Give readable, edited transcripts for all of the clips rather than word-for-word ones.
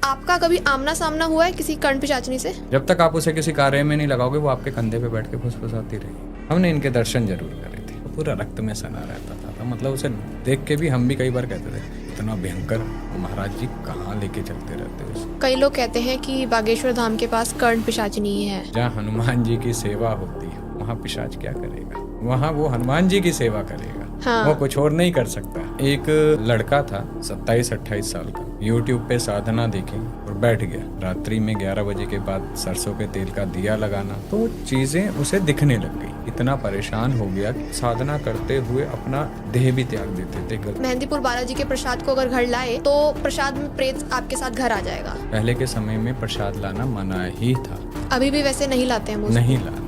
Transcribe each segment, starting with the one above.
आपका कभी आमना सामना हुआ है किसी कर्ण पिशाचनी से? जब तक आप उसे किसी कार्य में नहीं लगाओगे वो आपके कंधे पे बैठ के फुसफुसाती रहेगी। हमने इनके दर्शन जरूर करे थे, वो पूरा रक्त में सना रहता था, मतलब उसे देख के भी हम भी कई बार कहते थे इतना भयंकर महाराज जी कहाँ लेके चलते रहते हो। कई लोग कहते हैं कि बागेश्वर धाम के पास कर्ण पिशाचनी ही है। जहाँ हनुमान जी की सेवा होती है वहाँ पिशाच क्या करेगा, वहाँ वो हनुमान जी की सेवा करेगा। हाँ। वो कुछ और नहीं कर सकता। एक लड़का था 27-28 साल का, यूट्यूब पे साधना देखी और बैठ गया। रात्रि में 11 बजे के बाद सरसों के तेल का दिया लगाना, तो चीजें उसे दिखने लग गई। इतना परेशान हो गया कि साधना करते हुए अपना देह भी त्याग देते थे। मेहंदीपुर बालाजी के प्रसाद को अगर घर लाए तो प्रसाद में प्रेत आपके साथ घर आ जाएगा। पहले के समय में प्रसाद लाना मना ही था। अभी भी वैसे नहीं लाते हैं वो। नहीं लाने।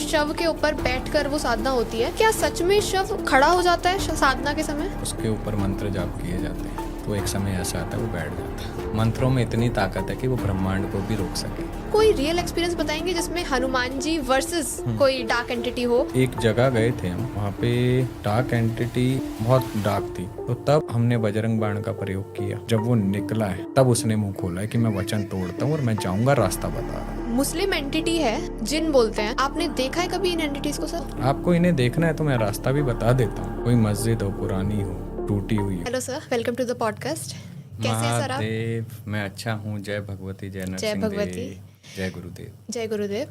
शव के ऊपर बैठकर वो साधना होती है, क्या सच में शव खड़ा हो जाता है साधना के समय? उसके ऊपर मंत्र जाप किए जाते हैं तो एक समय ऐसा आता है वो बैठ जाता है। मंत्रों में इतनी ताकत है कि वो ब्रह्मांड को भी रोक सके। कोई रियल एक्सपीरियंस बताएंगे जिसमें हनुमान जी वर्सेस कोई डार्क एंटिटी हो? एक जगह गए थे हम, वहाँ पे डार्क एंटिटी बहुत डार्क थी, तो तब हमने बजरंग बाण का प्रयोग किया। जब वो निकला है तब उसने मुंह खोला है कि मैं वचन तोड़ता हूँ और मैं जाऊंगा, रास्ता बता रहा हूँ। मुस्लिम एंटिटी है, जिन बोलते हैं, आपने देखा है कभी इन एंटिटीज को सर? आपको इन्हें देखना है तो मैं रास्ता भी बता देता हूँ। कोई मस्जिद हो, पुरानी हो, टूटी हुई है। Hello sir, welcome to the podcast. कैसे हैं सर आप? महादेव, मैं अच्छा हूँ। जय भगवती, जय जय नरसिंह भगवती। देव, जय गुरुदेव। जय गुरुदेव।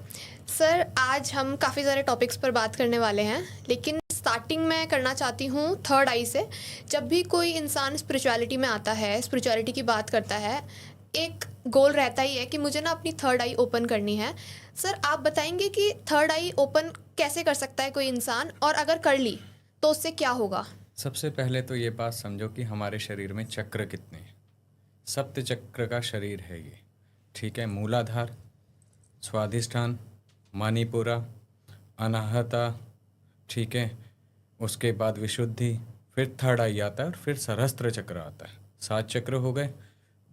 सर आज हम काफ़ी सारे टॉपिक्स पर बात करने वाले हैं, लेकिन स्टार्टिंग में करना चाहती हूँ थर्ड आई से। जब भी कोई इंसान स्पिरिचुअलिटी में आता है, स्पिरिचुअलिटी की बात करता है, एक गोल रहता ही है कि मुझे ना अपनी थर्ड आई ओपन करनी है। सर आप बताएंगे कि थर्ड आई ओपन कैसे कर सकता है कोई इंसान, और अगर कर ली तो उससे क्या होगा? सबसे पहले तो ये बात समझो कि हमारे शरीर में चक्र कितने हैं। सप्त चक्र का शरीर है ये, ठीक है। मूलाधार, स्वाधिष्ठान, मणिपुरा, अनाहता, ठीक है। उसके बाद विशुद्धि, फिर थर्ड आई आता है और फिर सहस्त्र चक्र आता है। 7 चक्र हो गए।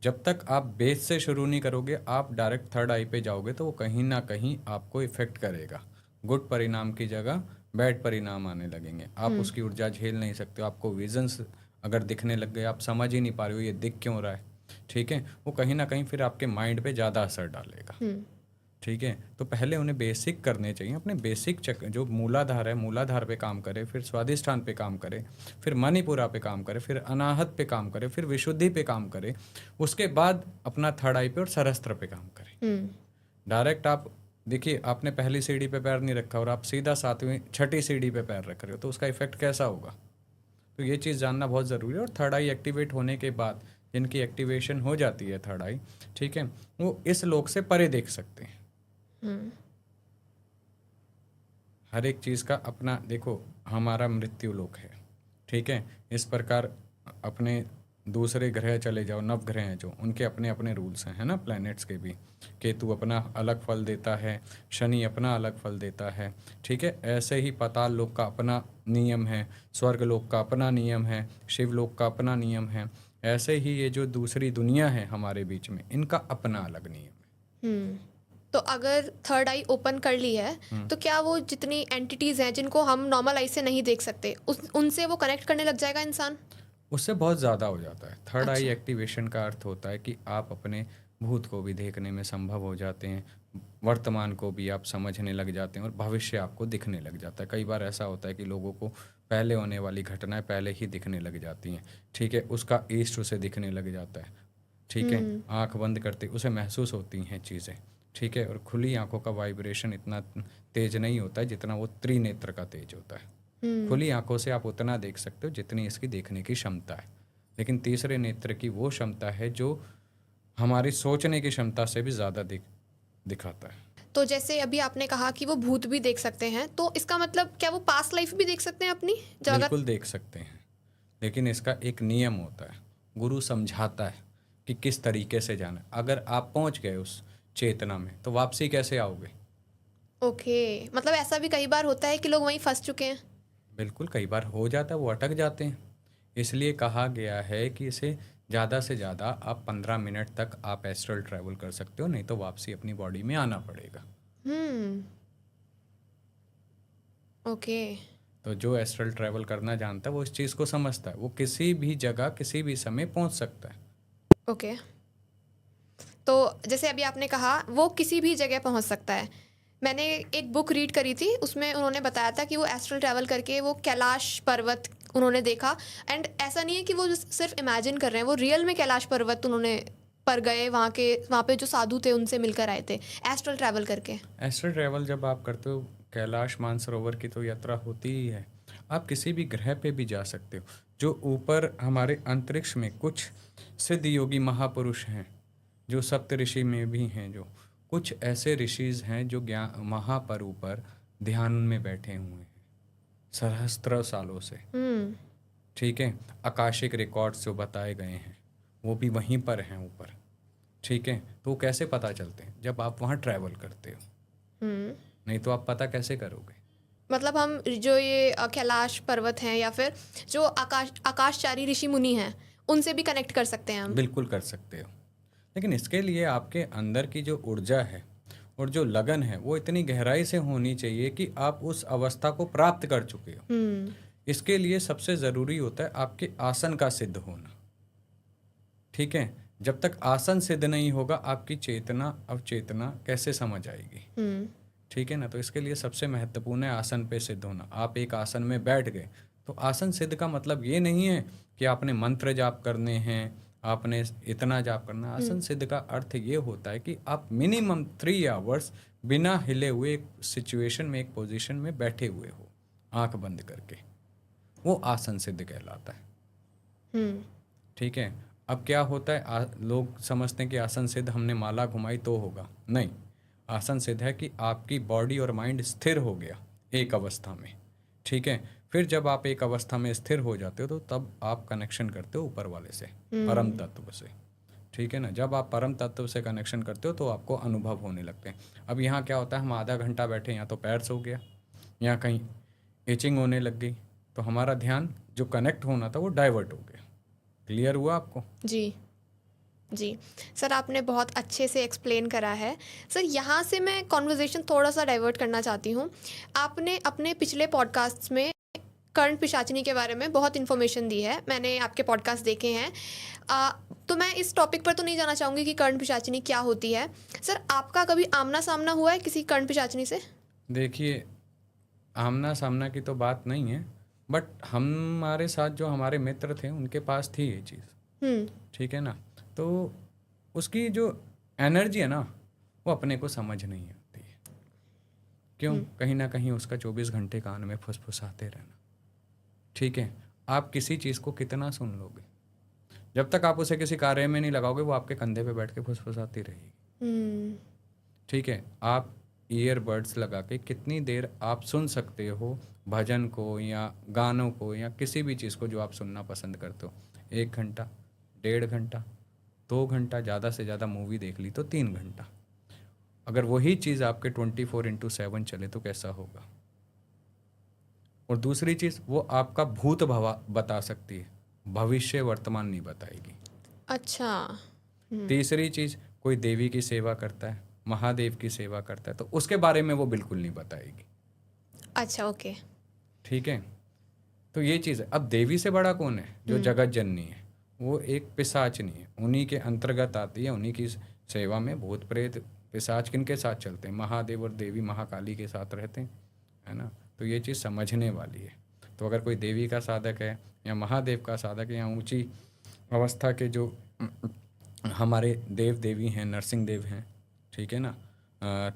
जब तक आप बेस से शुरू नहीं करोगे, आप डायरेक्ट थर्ड आई पे जाओगे तो वो कहीं ना कहीं आपको इफेक्ट करेगा। गुड परिणाम की जगह बैड परिणाम आने लगेंगे। आप उसकी ऊर्जा झेल नहीं सकते हो। आपको विजन्स अगर दिखने लग गए, आप समझ ही नहीं पा रहे हो ये दिख क्यों रहा है, ठीक है। वो कहीं ना कहीं फिर आपके माइंड पे ज़्यादा असर डालेगा, ठीक है। तो पहले उन्हें बेसिक करने चाहिए। अपने बेसिक चक्र जो मूलाधार है, मूलाधार पे काम करे, फिर स्वाधिष्ठान पे काम करे, फिर मणिपुरा पे काम करे, फिर अनाहत पे काम करे, फिर विशुद्धि पे काम करे। उसके बाद अपना थर्ड आई पे और सहस्त्र पे काम करे। डायरेक्ट आप देखिए, आपने पहली सीढ़ी पे पैर नहीं रखा और आप सीधा 7वीं 6ठी सीढ़ी पे पैर रख रहे हो, तो उसका इफेक्ट कैसा होगा? तो ये चीज़ जानना बहुत ज़रूरी है। और थर्ड आई एक्टिवेट होने के बाद, जिनकी एक्टिवेशन हो जाती है थर्ड आई, ठीक है, वो इस लोक से परे देख सकते हैं। हर एक चीज़ का अपना, देखो हमारा मृत्यु लोक है, ठीक है। इस प्रकार अपने दूसरे ग्रह चले जाओ, नव ग्रह हैं जो, उनके अपने अपने रूल्स हैं, है ना, प्लैनेट्स के भी। केतु अपना अलग फल देता है, शनि अपना अलग फल देता है, ठीक है। ऐसे ही पाताल लोक का अपना नियम है, स्वर्ग लोक का अपना नियम है, शिव लोक का अपना नियम है। ऐसे ही ये जो दूसरी दुनिया है हमारे बीच में, इनका अपना अलग नियम है। तो अगर थर्ड आई ओपन कर ली है तो क्या वो जितनी एंटिटीज हैं जिनको हम नॉर्मल आई से नहीं देख सकते, उनसे वो कनेक्ट करने लग जाएगा इंसान? उससे बहुत ज़्यादा हो जाता है। थर्ड आई अच्छा। एक्टिवेशन का अर्थ होता है कि आप अपने भूत को भी देखने में संभव हो जाते हैं, वर्तमान को भी आप समझने लग जाते हैं और भविष्य आपको दिखने लग जाता है। कई बार ऐसा होता है कि लोगों को पहले होने वाली घटनाएं पहले ही दिखने लग जाती हैं, ठीक है। उसका ईस्ट उसे दिखने लग जाता है, ठीक है। आंख बंद करते उसे महसूस होती हैं चीज़ें, ठीक है। और खुली आंखों का वाइब्रेशन इतना तेज नहीं होता है जितना वो त्रिनेत्र का तेज होता है। खुली आंखों से आप उतना देख सकते हो जितनी इसकी देखने की क्षमता है, लेकिन तीसरे नेत्र की वो क्षमता है जो हमारी सोचने की क्षमता से भी ज़्यादा दिखाता है। तो जैसे अभी आपने कहा कि वो भूत भी देख सकते हैं, तो इसका मतलब क्या वो पास्ट लाइफ भी देख सकते हैं अपनी? बिल्कुल देख सकते हैं, लेकिन इसका एक नियम होता है। गुरु समझाता है कि किस तरीके से जाना। अगर आप पहुंच गए उस चेतना में तो वापसी कैसे आओगे? ओके, मतलब ऐसा भी कई बार होता है कि लोग वहीं फंस चुके हैं। बिल्कुल, कई बार हो जाता है, वो अटक जाते हैं। इसलिए कहा गया है कि इसे ज़्यादा से ज़्यादा आप 15 मिनट तक आप एस्ट्रल ट्रैवल कर सकते हो, नहीं तो वापसी अपनी बॉडी में आना पड़ेगा। ओके। तो जो एस्ट्रल ट्रैवल करना जानता है वो इस चीज़ को समझता है, वो किसी भी जगह किसी भी समय पहुंच सकता है। ओके। तो जैसे अभी आपने कहा वो किसी भी जगह पहुंच सकता है। मैंने एक बुक रीड करी थी, उसमें उन्होंने बताया था कि वो एस्ट्रल ट्रैवल करके वो कैलाश पर्वत उन्होंने देखा। एंड ऐसा नहीं है कि वो सिर्फ इमेजिन कर रहे हैं, वो रियल में कैलाश पर्वत उन्होंने पर गए, वहाँ पे जो साधु थे उनसे मिलकर आए थे एस्ट्रल ट्रैवल करके। एस्ट्रल ट्रैवल जब आप करते हो, कैलाश मानसरोवर की तो यात्रा होती ही है। आप किसी भी ग्रह पे भी जा सकते हो। जो ऊपर हमारे अंतरिक्ष में कुछ सिद्ध योगी महापुरुष हैं, जो सप्त ऋषि में भी हैं, जो कुछ ऐसे ऋषिज हैं जो ज्ञान वहाँ पर ऊपर ध्यान में बैठे हुए हैं सहस्त्र सालों से। ठीक है, आकाशिक रिकॉर्ड्स जो बताए गए हैं वो भी वहीं पर हैं ऊपर। ठीक है, तो कैसे पता चलते हैं? जब आप वहाँ ट्रैवल करते हो, नहीं तो आप पता कैसे करोगे? मतलब हम जो ये कैलाश पर्वत हैं या फिर जो आकाशचारी ऋषि मुनि हैं उनसे भी कनेक्ट कर सकते हैं हम। बिल्कुल कर सकते हो, लेकिन इसके लिए आपके अंदर की जो ऊर्जा है और जो लगन है वो इतनी गहराई से होनी चाहिए कि आप उस अवस्था को प्राप्त कर चुके हो। इसके लिए सबसे ज़रूरी होता है आपके आसन का सिद्ध होना। ठीक है, जब तक आसन सिद्ध नहीं होगा आपकी चेतना अवचेतना कैसे समझ आएगी? ठीक है ना, तो इसके लिए सबसे महत्वपूर्ण है आसन पे सिद्ध होना। आप एक आसन में बैठ गए तो आसन सिद्ध का मतलब ये नहीं है कि आपने मंत्र जाप करने हैं, आपने इतना जाप करना। आसन सिद्ध का अर्थ ये होता है कि आप मिनिमम 3 आवर्स बिना हिले हुए एक सिचुएशन में, एक पोजीशन में बैठे हुए हो आंख बंद करके, वो आसन सिद्ध कहलाता है। ठीक है, अब क्या होता है, लोग समझते हैं कि आसन सिद्ध हमने माला घुमाई तो होगा। नहीं, आसन सिद्ध है कि आपकी बॉडी और माइंड स्थिर हो गया एक अवस्था में। ठीक है, फिर जब आप एक अवस्था में स्थिर हो जाते हो तो तब आप कनेक्शन करते हो ऊपर वाले से, परम तत्व से। ठीक है ना, जब आप परम तत्व से कनेक्शन करते हो तो आपको अनुभव होने लगते हैं। अब यहाँ क्या होता है, हम आधा घंटा बैठे, या तो पैर सो गया या कहीं इचिंग होने लग गई, तो हमारा ध्यान जो कनेक्ट होना था वो डाइवर्ट हो गया। क्लियर हुआ आपको? जी जी सर, आपने बहुत अच्छे से एक्सप्लेन करा है। सर, यहाँ से मैं कॉन्वर्जेशन थोड़ा सा डाइवर्ट करना चाहती हूँ। आपने अपने पिछले पॉडकास्ट में कर्ण पिशाचिनी के बारे में बहुत इन्फॉर्मेशन दी है, मैंने आपके पॉडकास्ट देखे हैं। तो मैं इस टॉपिक पर तो नहीं जाना चाहूँगी कि कर्ण पिशाचिनी क्या होती है। सर, आपका कभी आमना सामना हुआ है किसी कर्ण पिशाचिनी से? देखिए, आमना सामना की तो बात नहीं है, बट हमारे साथ जो हमारे मित्र थे उनके पास थी ये चीज़। ठीक है ना, तो उसकी जो एनर्जी है ना वो अपने को समझ नहीं आती है। क्यों? कहीं ना कहीं उसका 24 घंटे कान में फुसफुसाते रहना। ठीक है, आप किसी चीज़ को कितना सुन लोगे? जब तक आप उसे किसी कार्य में नहीं लगाओगे वो आपके कंधे पे बैठ के फुसफुसाती रहेगी। ठीक है, आप ईयरबड्स लगा के कितनी देर आप सुन सकते हो भजन को या गानों को या किसी भी चीज़ को जो आप सुनना पसंद करते हो? 1 घंटा, 1.5 घंटा, 2 घंटा, ज़्यादा से ज़्यादा मूवी देख ली तो 3 घंटा। अगर वही चीज़ आपके 24/7 चले तो कैसा होगा? और दूसरी चीज़, वो आपका भूत भवा बता सकती है, भविष्य वर्तमान नहीं बताएगी। अच्छा। तीसरी चीज़, कोई देवी की सेवा करता है, महादेव की सेवा करता है, तो उसके बारे में वो बिल्कुल नहीं बताएगी। अच्छा, ओके। ठीक है, तो ये चीज़ है। अब देवी से बड़ा कौन है? जो जगत जननी है, वो एक पिशाचनी है, उन्हीं के अंतर्गत आती है। उन्हीं की सेवा में भूत प्रेत पिशाच किन के साथ चलते हैं? महादेव और देवी महाकाली के साथ रहते हैं, है ना। तो ये चीज़ समझने वाली है। तो अगर कोई देवी का साधक है या महादेव का साधक है या ऊंची अवस्था के जो हमारे देव देवी हैं, नरसिंह देव हैं, ठीक है ना,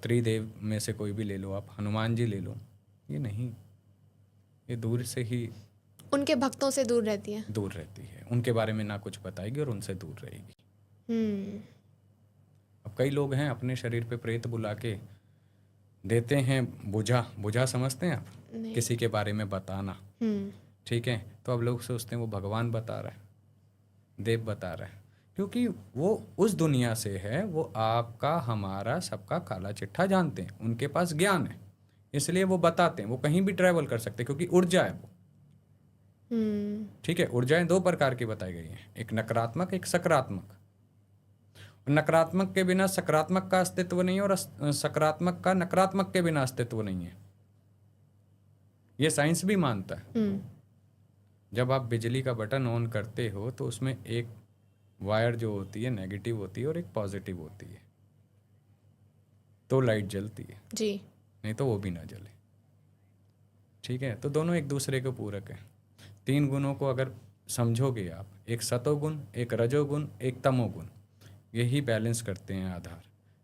त्रिदेव में से कोई भी ले लो आप, हनुमान जी ले लो, ये नहीं, ये दूर से ही उनके भक्तों से दूर रहती है। दूर रहती है, उनके बारे में ना कुछ बताएगी और उनसे दूर रहेगी। अब कई लोग हैं अपने शरीर पे प्रेत बुला के देते हैं बुझा समझते हैं आप? किसी के बारे में बताना। ठीक है, तो अब लोग सोचते हैं वो भगवान बता रहा है, देव बता रहा है, क्योंकि वो उस दुनिया से है, वो आपका हमारा सबका काला चिट्ठा जानते हैं, उनके पास ज्ञान है, इसलिए वो बताते हैं। वो कहीं भी ट्रैवल कर सकते हैं क्योंकि ऊर्जा है वो। ठीक है, ऊर्जाएं 2 प्रकार की बताई गई हैं, एक नकारात्मक, एक सकारात्मक। नकारात्मक के बिना सकारात्मक का अस्तित्व नहीं है और सकारात्मक का नकारात्मक के बिना अस्तित्व नहीं है, ये साइंस भी मानता है। जब आप बिजली का बटन ऑन करते हो तो उसमें एक वायर जो होती है नेगेटिव होती है और एक पॉजिटिव होती है, तो लाइट जलती है, जी। नहीं तो वो भी ना जले। ठीक है, तो दोनों एक दूसरे के पूरक हैं। 3 गुणों को अगर समझोगे आप, एक सतोगुण, एक रजोगुण, एक तमोगुण, यही बैलेंस करते हैं आधार।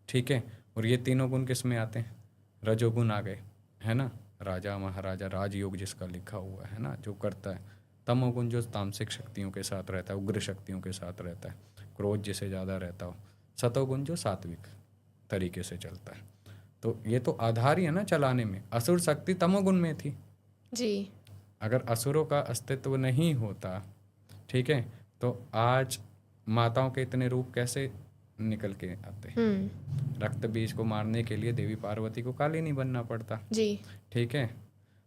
ठीक है, और ये तीनों गुण किस में आते हैं? रजोगुण आ गए, है ना, राजा महाराजा राजयोग जिसका लिखा हुआ है ना, जो करता है। तमोगुण जो तामसिक शक्तियों के साथ रहता है, उग्र शक्तियों के साथ रहता है, क्रोध जिसे ज़्यादा रहता हो। सतोगुण जो सात्विक तरीके से चलता है। तो ये तो आधार ही है ना चलाने में। असुर शक्ति तमोगुण में थी। जी। अगर असुरों का अस्तित्व नहीं होता, ठीक है, तो आज माताओं के इतने रूप कैसे निकल के आते? रक्त बीज को मारने के लिए देवी पार्वती को काली नहीं बनना पड़ता। जी। ठीक है,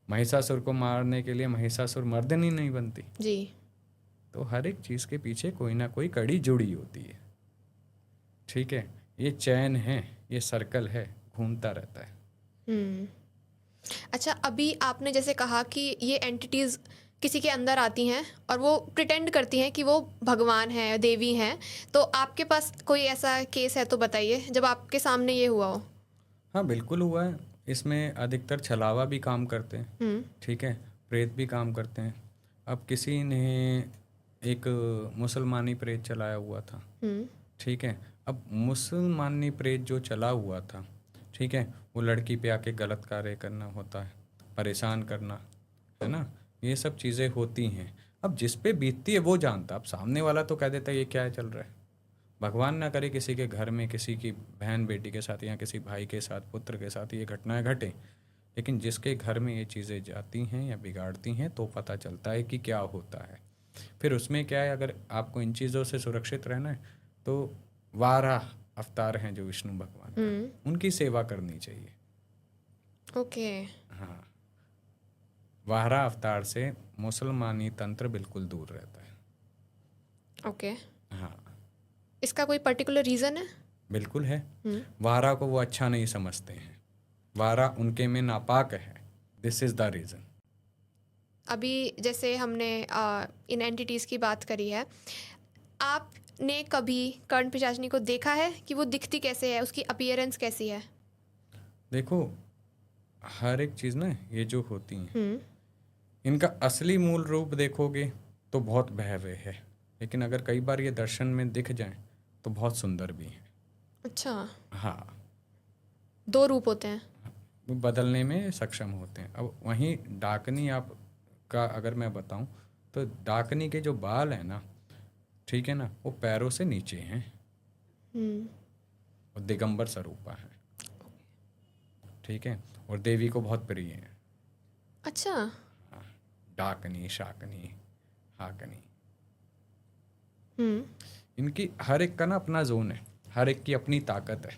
महिषासुर को मारने के लिए महिषासुर मर्दनी नहीं बनती। जी। तो हर एक चीज़ के पीछे कोई ना कोई कड़ी जुड़ी होती है। ठीक है, ये चैन है, ये सर्कल है, घूमता रहता है। अच्छा, अभी आपने जैसे कहा कि ये एंटिटीज़ किसी के अंदर आती हैं और वो प्रिटेंड करती हैं कि वो भगवान हैं, देवी हैं। तो आपके पास कोई ऐसा केस है तो बताइए जब आपके सामने ये हुआ हो। हाँ बिल्कुल हुआ है। इसमें अधिकतर छलावा भी काम करते हैं। ठीक है, प्रेत भी काम करते हैं। अब किसी ने एक मुसलमानी प्रेत चलाया हुआ था। ठीक है, अब मुसलमानी प्रेत जो चला हुआ था, ठीक है, वो लड़की पे आके गलत कार्य करना होता है, परेशान करना, है ना, ये सब चीज़ें होती हैं। अब जिस पे बीतती है वो जानता। अब सामने वाला तो कह देता है ये क्या चल रहा है। भगवान ना करे किसी के घर में किसी की बहन बेटी के साथ या किसी भाई के साथ, पुत्र के साथ ये घटनाएं घटे, लेकिन जिसके घर में ये चीज़ें जाती हैं या बिगाड़ती हैं तो पता चलता है कि क्या होता है। फिर उसमें क्या है, अगर आपको इन चीज़ों से सुरक्षित रहना है तो वाराह अवतार हैं जो विष्णु भगवान का, उनकी सेवा करनी चाहिए। ओके। हाँ, वाराह अवतार से मुसलमानी तंत्र बिल्कुल दूर रहता है। ओके। हाँ इसका कोई पर्टिकुलर रीज़न है? बिल्कुल है। वारा को वो अच्छा नहीं समझते हैं, वारा उनके में नापाक है। This is the reason. अभी जैसे हमने इन एंटिटीज़ की बात करी है, आपने कभी कर्ण पिशाचिनी को देखा है कि वो दिखती कैसे है, उसकी अपीयरेंस कैसी है? देखो, हर एक चीज़ ना ये जो होती हैं, इनका असली मूल रूप देखोगे तो बहुत भयावह है, लेकिन अगर कई बार ये दर्शन में दिख जाएं तो बहुत सुंदर भी हैं। अच्छा, हाँ, 2 रूप होते हैं। वो बदलने में सक्षम होते हैं। अब वहीं डाकनी आप का अगर मैं बताऊं तो डाकनी के जो बाल हैं ना, ठीक है ना, वो पैरों से नीचे हैं और दिगंबर स्वरूपा है। ठीक है, और देवी को बहुत प्रिय है। अच्छा। हाँ, डाकनी, शाकनी, हाकनी, इनकी हर एक का ना अपना जोन है, हर एक की अपनी ताकत है।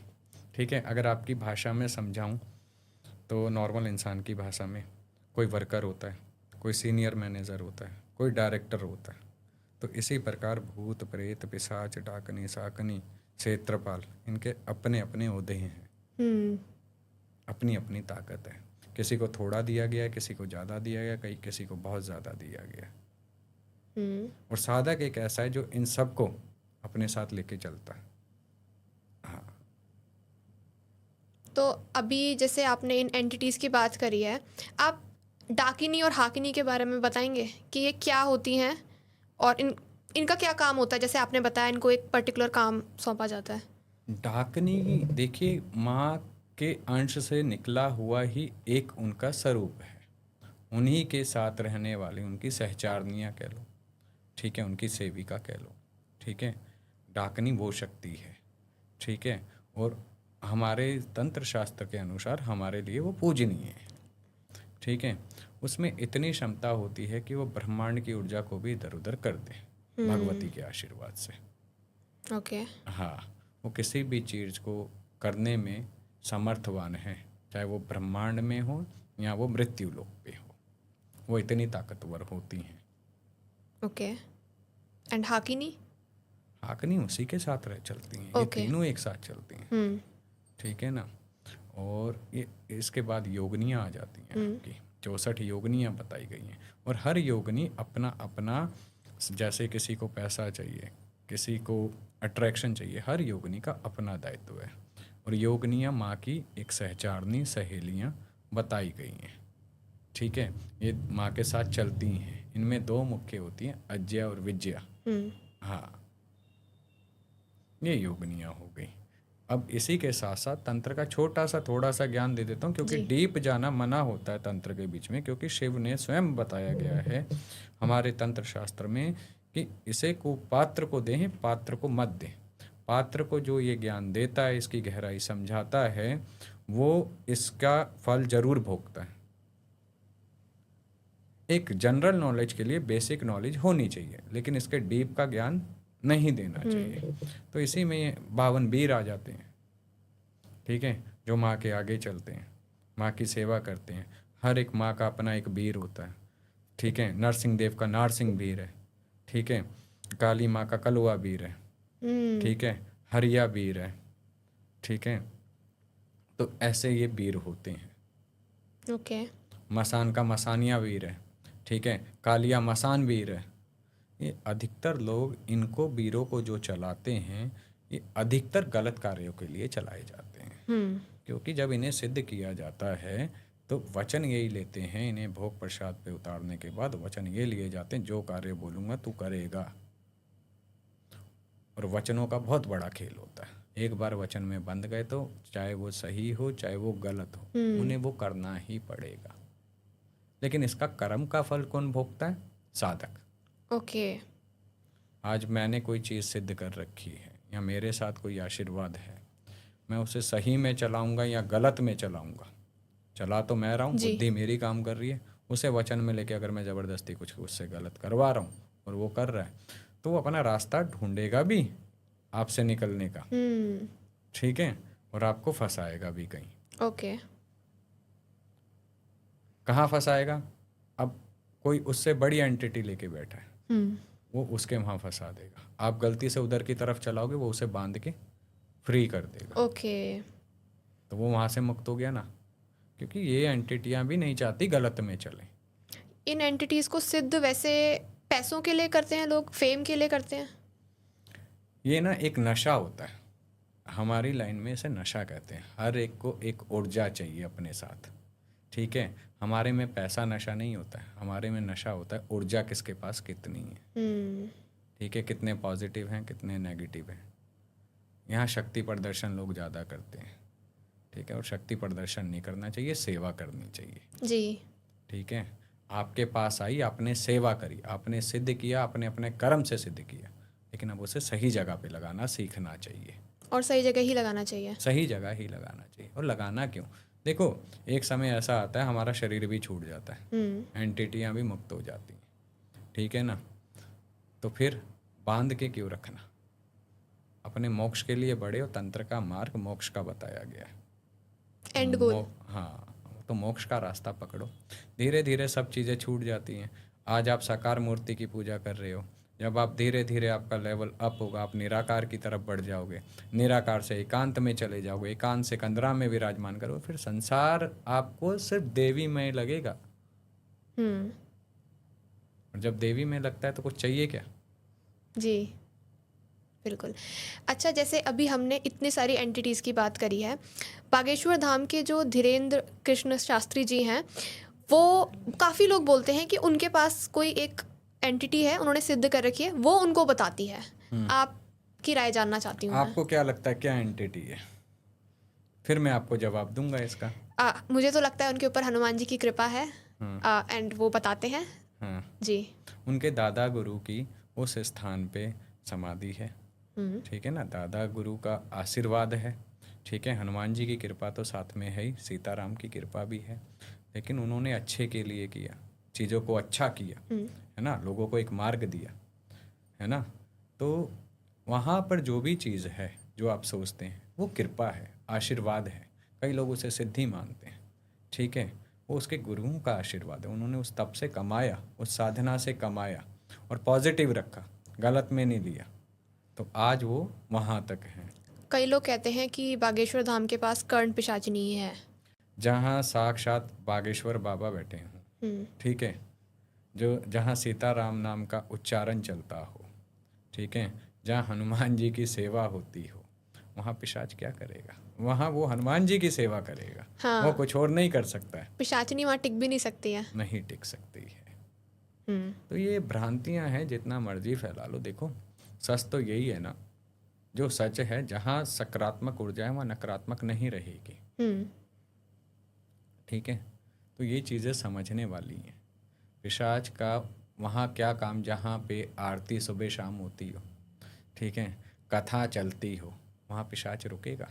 ठीक है, अगर आपकी भाषा में समझाऊं तो नॉर्मल इंसान की भाषा में, कोई वर्कर होता है, कोई सीनियर मैनेजर होता है, कोई डायरेक्टर होता है। तो इसी प्रकार भूत प्रेत पिशाच डाकनी शाकनी क्षेत्रपाल, इनके अपने अपने ओहदे हैं, अपनी अपनी ताकत है। किसी को थोड़ा दिया गया है, किसी को ज़्यादा दिया गया, कहीं किसी को बहुत ज़्यादा दिया गया। और साधक एक ऐसा है जो इन सब को अपने साथ लेके चलता है। हाँ, तो अभी जैसे आपने इन एंटिटीज़ की बात करी है, आप डाकिनी और हाकिनी के बारे में बताएंगे कि ये क्या होती हैं और इनका क्या काम होता है? जैसे आपने बताया इनको एक पर्टिकुलर काम सौंपा जाता है। डाकनी देखिए, माँ के अंश से निकला हुआ ही एक उनका स्वरूप है। उन्हीं के साथ रहने वाली उनकी सहचारनियाँ कह लो, ठीक है, उनकी सेविका कह लो। ठीक है, डाकनी वो शक्ति है। ठीक है, और हमारे तंत्र शास्त्र के अनुसार हमारे लिए वो पूजनीय है। ठीक है, उसमें इतनी क्षमता होती है कि वो ब्रह्मांड की ऊर्जा को भी इधर उधर कर दे भगवती के आशीर्वाद से। ओके। हाँ, वो किसी भी चीज़ को करने में समर्थवान है, चाहे वो ब्रह्मांड में हो या वो मृत्यु लोक पे हो, वो इतनी ताकतवर होती हैं। ओके। एंड हाकिनी? हाकनी उसी के साथ रह चलती हैं। ये तीनों एक साथ चलती हैं। ठीक है ना। और ये इसके बाद योगनियाँ आ जाती हैं आपकी। 64 योगनियाँ बताई गई हैं, और हर योगनी अपना अपना, जैसे किसी को पैसा चाहिए, किसी को अट्रैक्शन चाहिए, हर योगिनी का अपना दायित्व है। और योगिनियाँ माँ की एक सहचारणी सहेलियाँ बताई गई हैं, ठीक है। ये माँ के साथ चलती हैं। इनमें दो मुख्य होती हैं, अज्ञा और विज्ञा। हाँ, ये योगिनियाँ हो गई। अब इसी के साथ साथ तंत्र का छोटा सा थोड़ा सा ज्ञान दे देता हूँ, क्योंकि जी। डीप जाना मना होता है तंत्र के बीच में, क्योंकि शिव ने स्वयं बताया गया है हमारे तंत्र शास्त्र में कि इसे को पात्र को दें, पात्र को मत दें। पात्र को जो ये ज्ञान देता है, इसकी गहराई समझाता है, वो इसका फल जरूर भोगता है। एक जनरल नॉलेज के लिए बेसिक नॉलेज होनी चाहिए, लेकिन इसके डीप का ज्ञान नहीं देना चाहिए। तो इसी में ये 52 वीर आ जाते हैं, ठीक है, जो माँ के आगे चलते हैं, माँ की सेवा करते हैं। हर एक माँ का अपना एक वीर होता है, ठीक है। नरसिंह देव का नारसिंह वीर है, ठीक है। काली माँ का कलवा वीर है, ठीक है। हरिया वीर है, ठीक है। तो ऐसे ये वीर होते हैं। ओके। मसान का मसानिया वीर है, ठीक है। कालिया मसान वीर है। ये अधिकतर लोग इनको वीरों को जो चलाते हैं, ये अधिकतर गलत कार्यों के लिए चलाए जाते हैं। क्योंकि जब इन्हें सिद्ध किया जाता है तो वचन यही लेते हैं, इन्हें भोग प्रसाद पे उतारने के बाद वचन ये लिए जाते हैं, जो कार्य बोलूँगा तू करेगा। और वचनों का बहुत बड़ा खेल होता है। एक बार वचन में बंध गए तो चाहे वो सही हो चाहे वो गलत हो, उन्हें वो करना ही पड़ेगा। लेकिन इसका कर्म का फल कौन भोगता है? साधक। ओके। आज मैंने कोई चीज़ सिद्ध कर रखी है या मेरे साथ कोई आशीर्वाद है, मैं उसे सही में चलाऊंगा या गलत में चलाऊंगा। चला तो मैं रहा हूँ, जी। बुद्धि मेरी काम कर रही है। उसे वचन में लेके अगर मैं ज़बरदस्ती कुछ उससे गलत करवा रहा हूँ और वो कर रहा है, तो वो अपना रास्ता ढूंढेगा भी आपसे निकलने का, ठीक है, और आपको फंसाएगा भी कहीं। ओके। कहाँ फंसाएगा? अब कोई उससे बड़ी एंटिटी लेके बैठा है, वो उसके वहाँ फंसा देगा। आप गलती से उधर की तरफ चलाओगे, वो उसे बांध के फ्री कर देगा। ओके। तो वो वहाँ से मुक्त हो गया ना, क्योंकि ये एंटिटियाँ भी नहीं चाहती गलत में चलें। इन एंटिटीज को सिद्ध वैसे पैसों के लिए करते हैं लोग, फेम के लिए करते हैं? ये ना एक नशा होता है, हमारी लाइन में इसे नशा कहते हैं। हर एक को एक ऊर्जा चाहिए अपने साथ, ठीक है। हमारे में पैसा नशा नहीं होता है, हमारे में नशा होता है ऊर्जा किसके पास कितनी है, ठीक है, कितने पॉजिटिव हैं कितने नेगेटिव हैं। यहाँ शक्ति प्रदर्शन लोग ज़्यादा करते हैं, ठीक है, और शक्ति प्रदर्शन नहीं करना चाहिए, सेवा करनी चाहिए जी। ठीक है। आपके पास आई, आपने सेवा करी, आपने सिद्ध किया, आपने अपने कर्म से सिद्ध किया, लेकिन अब उसे सही जगह पे लगाना सीखना चाहिए। और सही जगह ही लगाना चाहिए। सही जगह ही लगाना चाहिए। और लगाना क्यों? देखो, एक समय ऐसा आता है हमारा शरीर भी छूट जाता है, एंटिटियाँ भी मुक्त हो जाती हैं, ठीक है ना। तो फिर बांध के क्यों रखना? अपने मोक्ष के लिए बढ़े, और तंत्र का मार्ग मोक्ष का बताया गया है, एंड गोल। हाँ, तो मोक्ष का रास्ता पकड़ो। धीरे धीरे सब चीज़ें छूट जाती हैं। आज आप साकार मूर्ति की पूजा कर रहे हो, जब आप धीरे धीरे आपका लेवल अप होगा, आप निराकार की तरफ बढ़ जाओगे, निराकार से एकांत में चले जाओगे, एकांत से कंदरा में विराजमान करोगे, फिर संसार आपको सिर्फ देवी में लगेगा। और जब देवी में लगता है तो कुछ चाहिए क्या? जी बिल्कुल। अच्छा, जैसे अभी हमने इतनी सारी एंटिटीज़ की बात करी है, बागेश्वर धाम के जो धीरेन्द्र कृष्ण शास्त्री जी हैं, वो काफ़ी लोग बोलते हैं कि उनके पास कोई एक एंटिटी है, उन्होंने सिद्ध कर रखी है, वो उनको बताती है। आपकी राय जानना चाहती हूँ मैं। आपको क्या लगता है क्या एंटिटी है? फिर मैं आपको जवाब दूंगा इसका। मुझे तो लगता है उनके ऊपर हनुमान जी की कृपा है, एंड वो बताते हैं। हाँ जी। उनके दादा गुरु की उस स्थान पे समाधि है, ठीक है ना। दादा गुरु का आशीर्वाद है, ठीक है। हनुमान जी की कृपा तो साथ में है ही, सीताराम की कृपा भी है, लेकिन उन्होंने अच्छे के लिए किया, चीज़ों को अच्छा किया, है ना, लोगों को एक मार्ग दिया, है ना। तो वहाँ पर जो भी चीज़ है जो आप सोचते हैं वो कृपा है, आशीर्वाद है। कई लोग उसे सिद्धि मानते हैं, ठीक है, वो उसके गुरुओं का आशीर्वाद है। उन्होंने उस तप से कमाया, उस साधना से कमाया और पॉजिटिव रखा, गलत में नहीं लिया, तो आज वो वहाँ तक हैं। कई लोग कहते हैं कि बागेश्वर धाम के पास कर्ण पिशाचिनी है, जहाँ साक्षात बागेश्वर बाबा बैठे हों, ठीक है, जो जहाँ सीताराम नाम का उच्चारण चलता हो, ठीक है, जहाँ हनुमान जी की सेवा होती हो वहाँ पिशाच क्या करेगा? वहाँ वो हनुमान जी की सेवा करेगा, वो हाँ, कुछ और नहीं कर सकता है, पिशाचिनी वहाँ टिक भी नहीं सकती है। नहीं टिक सकती है। हम्म। तो ये भ्रांतियां हैं, जितना मर्जी फैला लो। देखो सच तो यही है ना, जो सच है, जहाँ सकारात्मक ऊर्जा है वहाँ नकारात्मक नहीं रहेगी। हम्म। ठीक है, तो ये चीज़ें समझने वाली हैं। पिशाच का वहाँ क्या काम, जहाँ पे आरती सुबह शाम होती हो, ठीक है, कथा चलती हो, वहाँ पिशाच रुकेगा?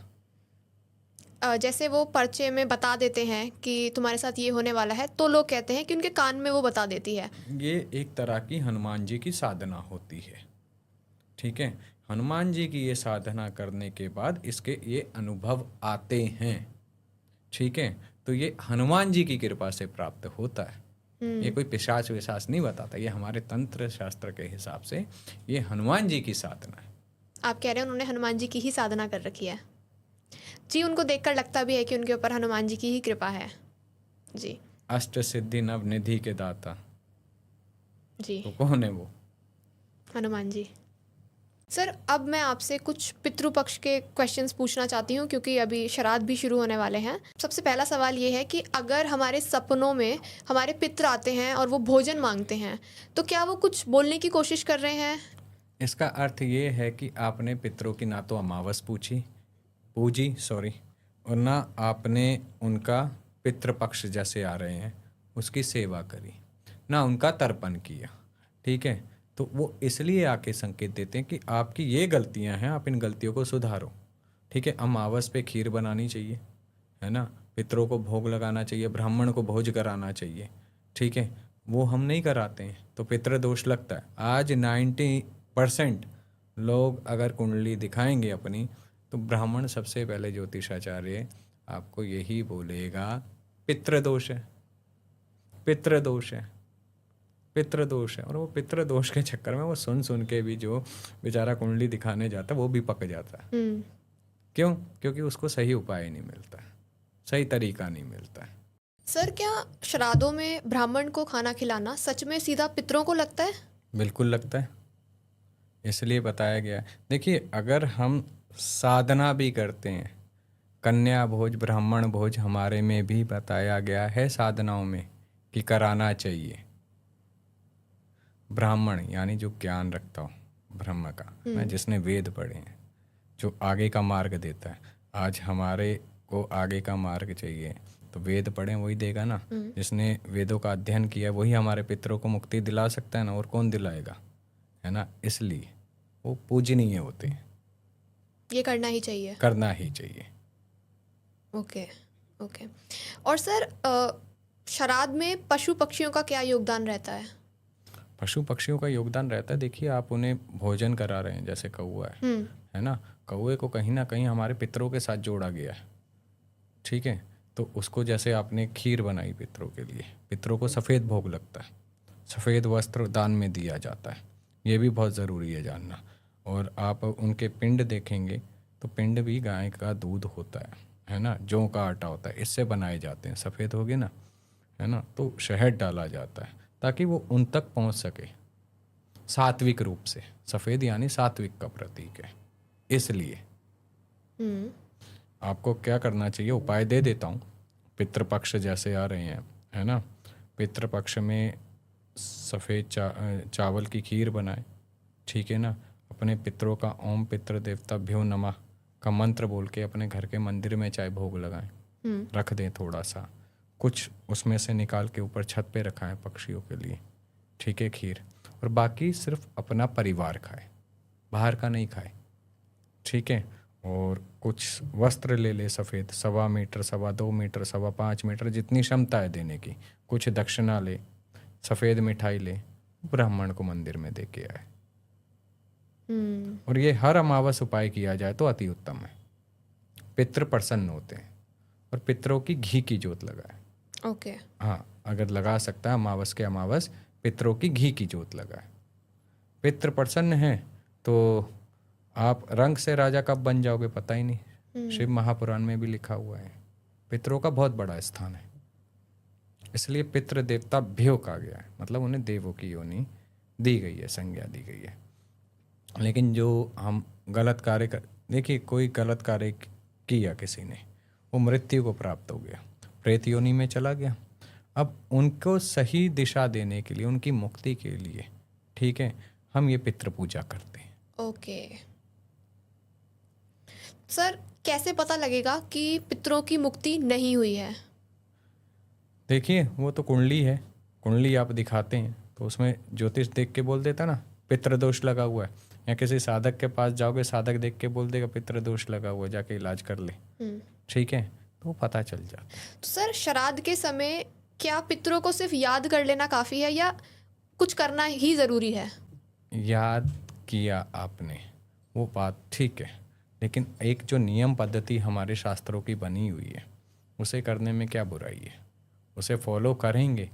जैसे वो पर्चे में बता देते हैं कि तुम्हारे साथ ये होने वाला है, तो लोग कहते हैं कि उनके कान में वो बता देती है। ये एक तरह की हनुमान जी की साधना होती है। ठीक है, हनुमान जी की ये साधना करने के बाद इसके ये अनुभव आते हैं। ठीक है, तो ये हनुमान जी की कृपा से प्राप्त होता है। ये कोई पिशाच विशाच नहीं बताता, ये हमारे तंत्र शास्त्र के हिसाब से ये हनुमान जी की साधना है। आप कह रहे हैं उन्होंने हनुमान जी की ही साधना कर रखी है। जी, उनको देखकर लगता भी है कि उनके ऊपर हनुमान जी की ही कृपा है। जी। अष्ट सिद्धि नव निधि के दाता, जी। तो कौन है वो? हनुमान जी। सर, अब मैं आपसे कुछ पितृपक्ष के क्वेश्चंस पूछना चाहती हूँ, क्योंकि अभी श्राद्ध भी शुरू होने वाले हैं। सबसे पहला सवाल ये है कि अगर हमारे सपनों में हमारे पितृ आते हैं और वो भोजन मांगते हैं, तो क्या वो कुछ बोलने की कोशिश कर रहे हैं? इसका अर्थ ये है कि आपने पितरों की ना तो अमावस पूजी सॉरी, और ना आपने उनका पितृपक्ष जैसे आ रहे हैं उसकी सेवा करी, ना उनका तर्पण किया। ठीक है, तो वो इसलिए आके संकेत देते हैं कि आपकी ये गलतियां हैं, आप इन गलतियों को सुधारो। ठीक है, अमावस पे खीर बनानी चाहिए, है ना, पितरों को भोग लगाना चाहिए, ब्राह्मण को भोज कराना चाहिए। ठीक है, वो हम नहीं कराते हैं तो पितृ दोष लगता है। आज 90% लोग अगर कुंडली दिखाएंगे अपनी, तो ब्राह्मण सबसे पहले ज्योतिषाचार्य आपको यही बोलेगा पितृदोष है, पितृदोष है, पितृदोष है। और वो पितृदोष के चक्कर में वो सुन सुन के भी जो बेचारा कुंडली दिखाने जाता है वो भी पक जाता है। क्यों? क्योंकि उसको सही उपाय नहीं मिलता है, सही तरीका नहीं मिलता है। सर, क्या श्राद्धों में ब्राह्मण को खाना खिलाना सच में सीधा पितरों को लगता है? बिल्कुल लगता है, इसलिए बताया गया है। देखिए, अगर हम साधना भी करते हैं, कन्या भोज ब्राह्मण भोज हमारे में भी बताया गया है साधनाओं में कि कराना चाहिए। ब्राह्मण यानी जो ज्ञान रखता हो ब्रह्म का, ना, जिसने वेद पढ़े हैं, जो आगे का मार्ग देता है। आज हमारे को आगे का मार्ग चाहिए तो वेद पढ़ें, वही देगा ना। जिसने वेदों का अध्ययन किया वही हमारे पितरों को मुक्ति दिला सकता है ना, और कौन दिलाएगा, है ना। इसलिए वो पूजनीय होते हैं, ये करना ही चाहिए। करना ही चाहिए। ओके। ओके। और सर, श्राद्ध में पशु पक्षियों का क्या योगदान रहता है? पशु पक्षियों का योगदान रहता है। देखिए, आप उन्हें भोजन करा रहे हैं, जैसे कौआ है ना, कौए को कहीं ना कहीं हमारे पितरों के साथ जोड़ा गया है। ठीक है, तो उसको जैसे आपने खीर बनाई पितरों के लिए, पितरों को सफ़ेद भोग लगता है, सफ़ेद वस्त्र दान में दिया जाता है, ये भी बहुत ज़रूरी है जानना। और आप उनके पिंड देखेंगे तो पिंड भी गाय का दूध होता है ना, जौ का आटा होता है, इससे बनाए जाते हैं, सफ़ेद हो गए ना, है ना। तो शहद डाला जाता है ताकि वो उन तक पहुंच सके सात्विक रूप से। सफ़ेद यानी सात्विक का प्रतीक है। इसलिए आपको क्या करना चाहिए, उपाय दे देता हूँ। पितृपक्ष जैसे आ रहे हैं, है ना, पितृपक्ष में सफ़ेद चावल की खीर बनाए, ठीक है ना। अपने पितरों का ओम पितृ देवताभ्यो नमः का मंत्र बोल के अपने घर के मंदिर में चाहे भोग लगाएं, रख दें थोड़ा सा, कुछ उसमें से निकाल के ऊपर छत पे रखाएं पक्षियों के लिए, ठीक है, खीर। और बाकी सिर्फ अपना परिवार खाए, बाहर का नहीं खाए, ठीक है। और कुछ वस्त्र ले ले सफ़ेद, 1.25 मीटर, 2.25 मीटर, 5.25 मीटर, जितनी क्षमता है देने की। कुछ दक्षिणा ले, सफ़ेद मिठाई ले, ब्राह्मण को मंदिर में दे के आए। और ये हर अमावस उपाय किया जाए तो अति उत्तम है। पितृ प्रसन्न होते हैं। और पितरों की घी की जोत लगाए। ओके। हाँ, अगर लगा सकता है अमावस के अमावस पितरों की घी की जोत लगाए। पितृ प्रसन्न है तो आप रंग से राजा कब बन जाओगे पता ही नहीं। शिव महापुराण में भी लिखा हुआ है। पितरों का बहुत बड़ा स्थान है, इसलिए पितृ देवता भ्यो कहा गया है, मतलब उन्हें देवों की योनि दी गई है, संज्ञा दी गई है। लेकिन जो हम गलत कार्य कर, देखिए कोई गलत कार्य किया किसी ने, वो मृत्यु को प्राप्त हो गया, प्रेत योनि में चला गया। अब उनको सही दिशा देने के लिए, उनकी मुक्ति के लिए, ठीक है, हम ये पितृ पूजा करते हैं। ओके सर, कैसे पता लगेगा कि पितरों की मुक्ति नहीं हुई है? देखिए वो तो कुंडली है, कुंडली आप दिखाते हैं तो उसमें ज्योतिष देख के बोल देता ना पितृदोष लगा हुआ है, या किसी साधक के पास जाओगे, साधक देख के बोल देगा पितृदोष लगा हुआ है, जाके इलाज कर ले, ठीक है, तो पता चल जाता। तो सर, श्राद्ध के समय क्या पितरों को सिर्फ याद कर लेना काफ़ी है या कुछ करना ही ज़रूरी है? याद किया आपने, वो बात ठीक है, लेकिन एक जो नियम पद्धति हमारे शास्त्रों की बनी हुई है, उसे करने में क्या बुराई है? उसे फॉलो करेंगे।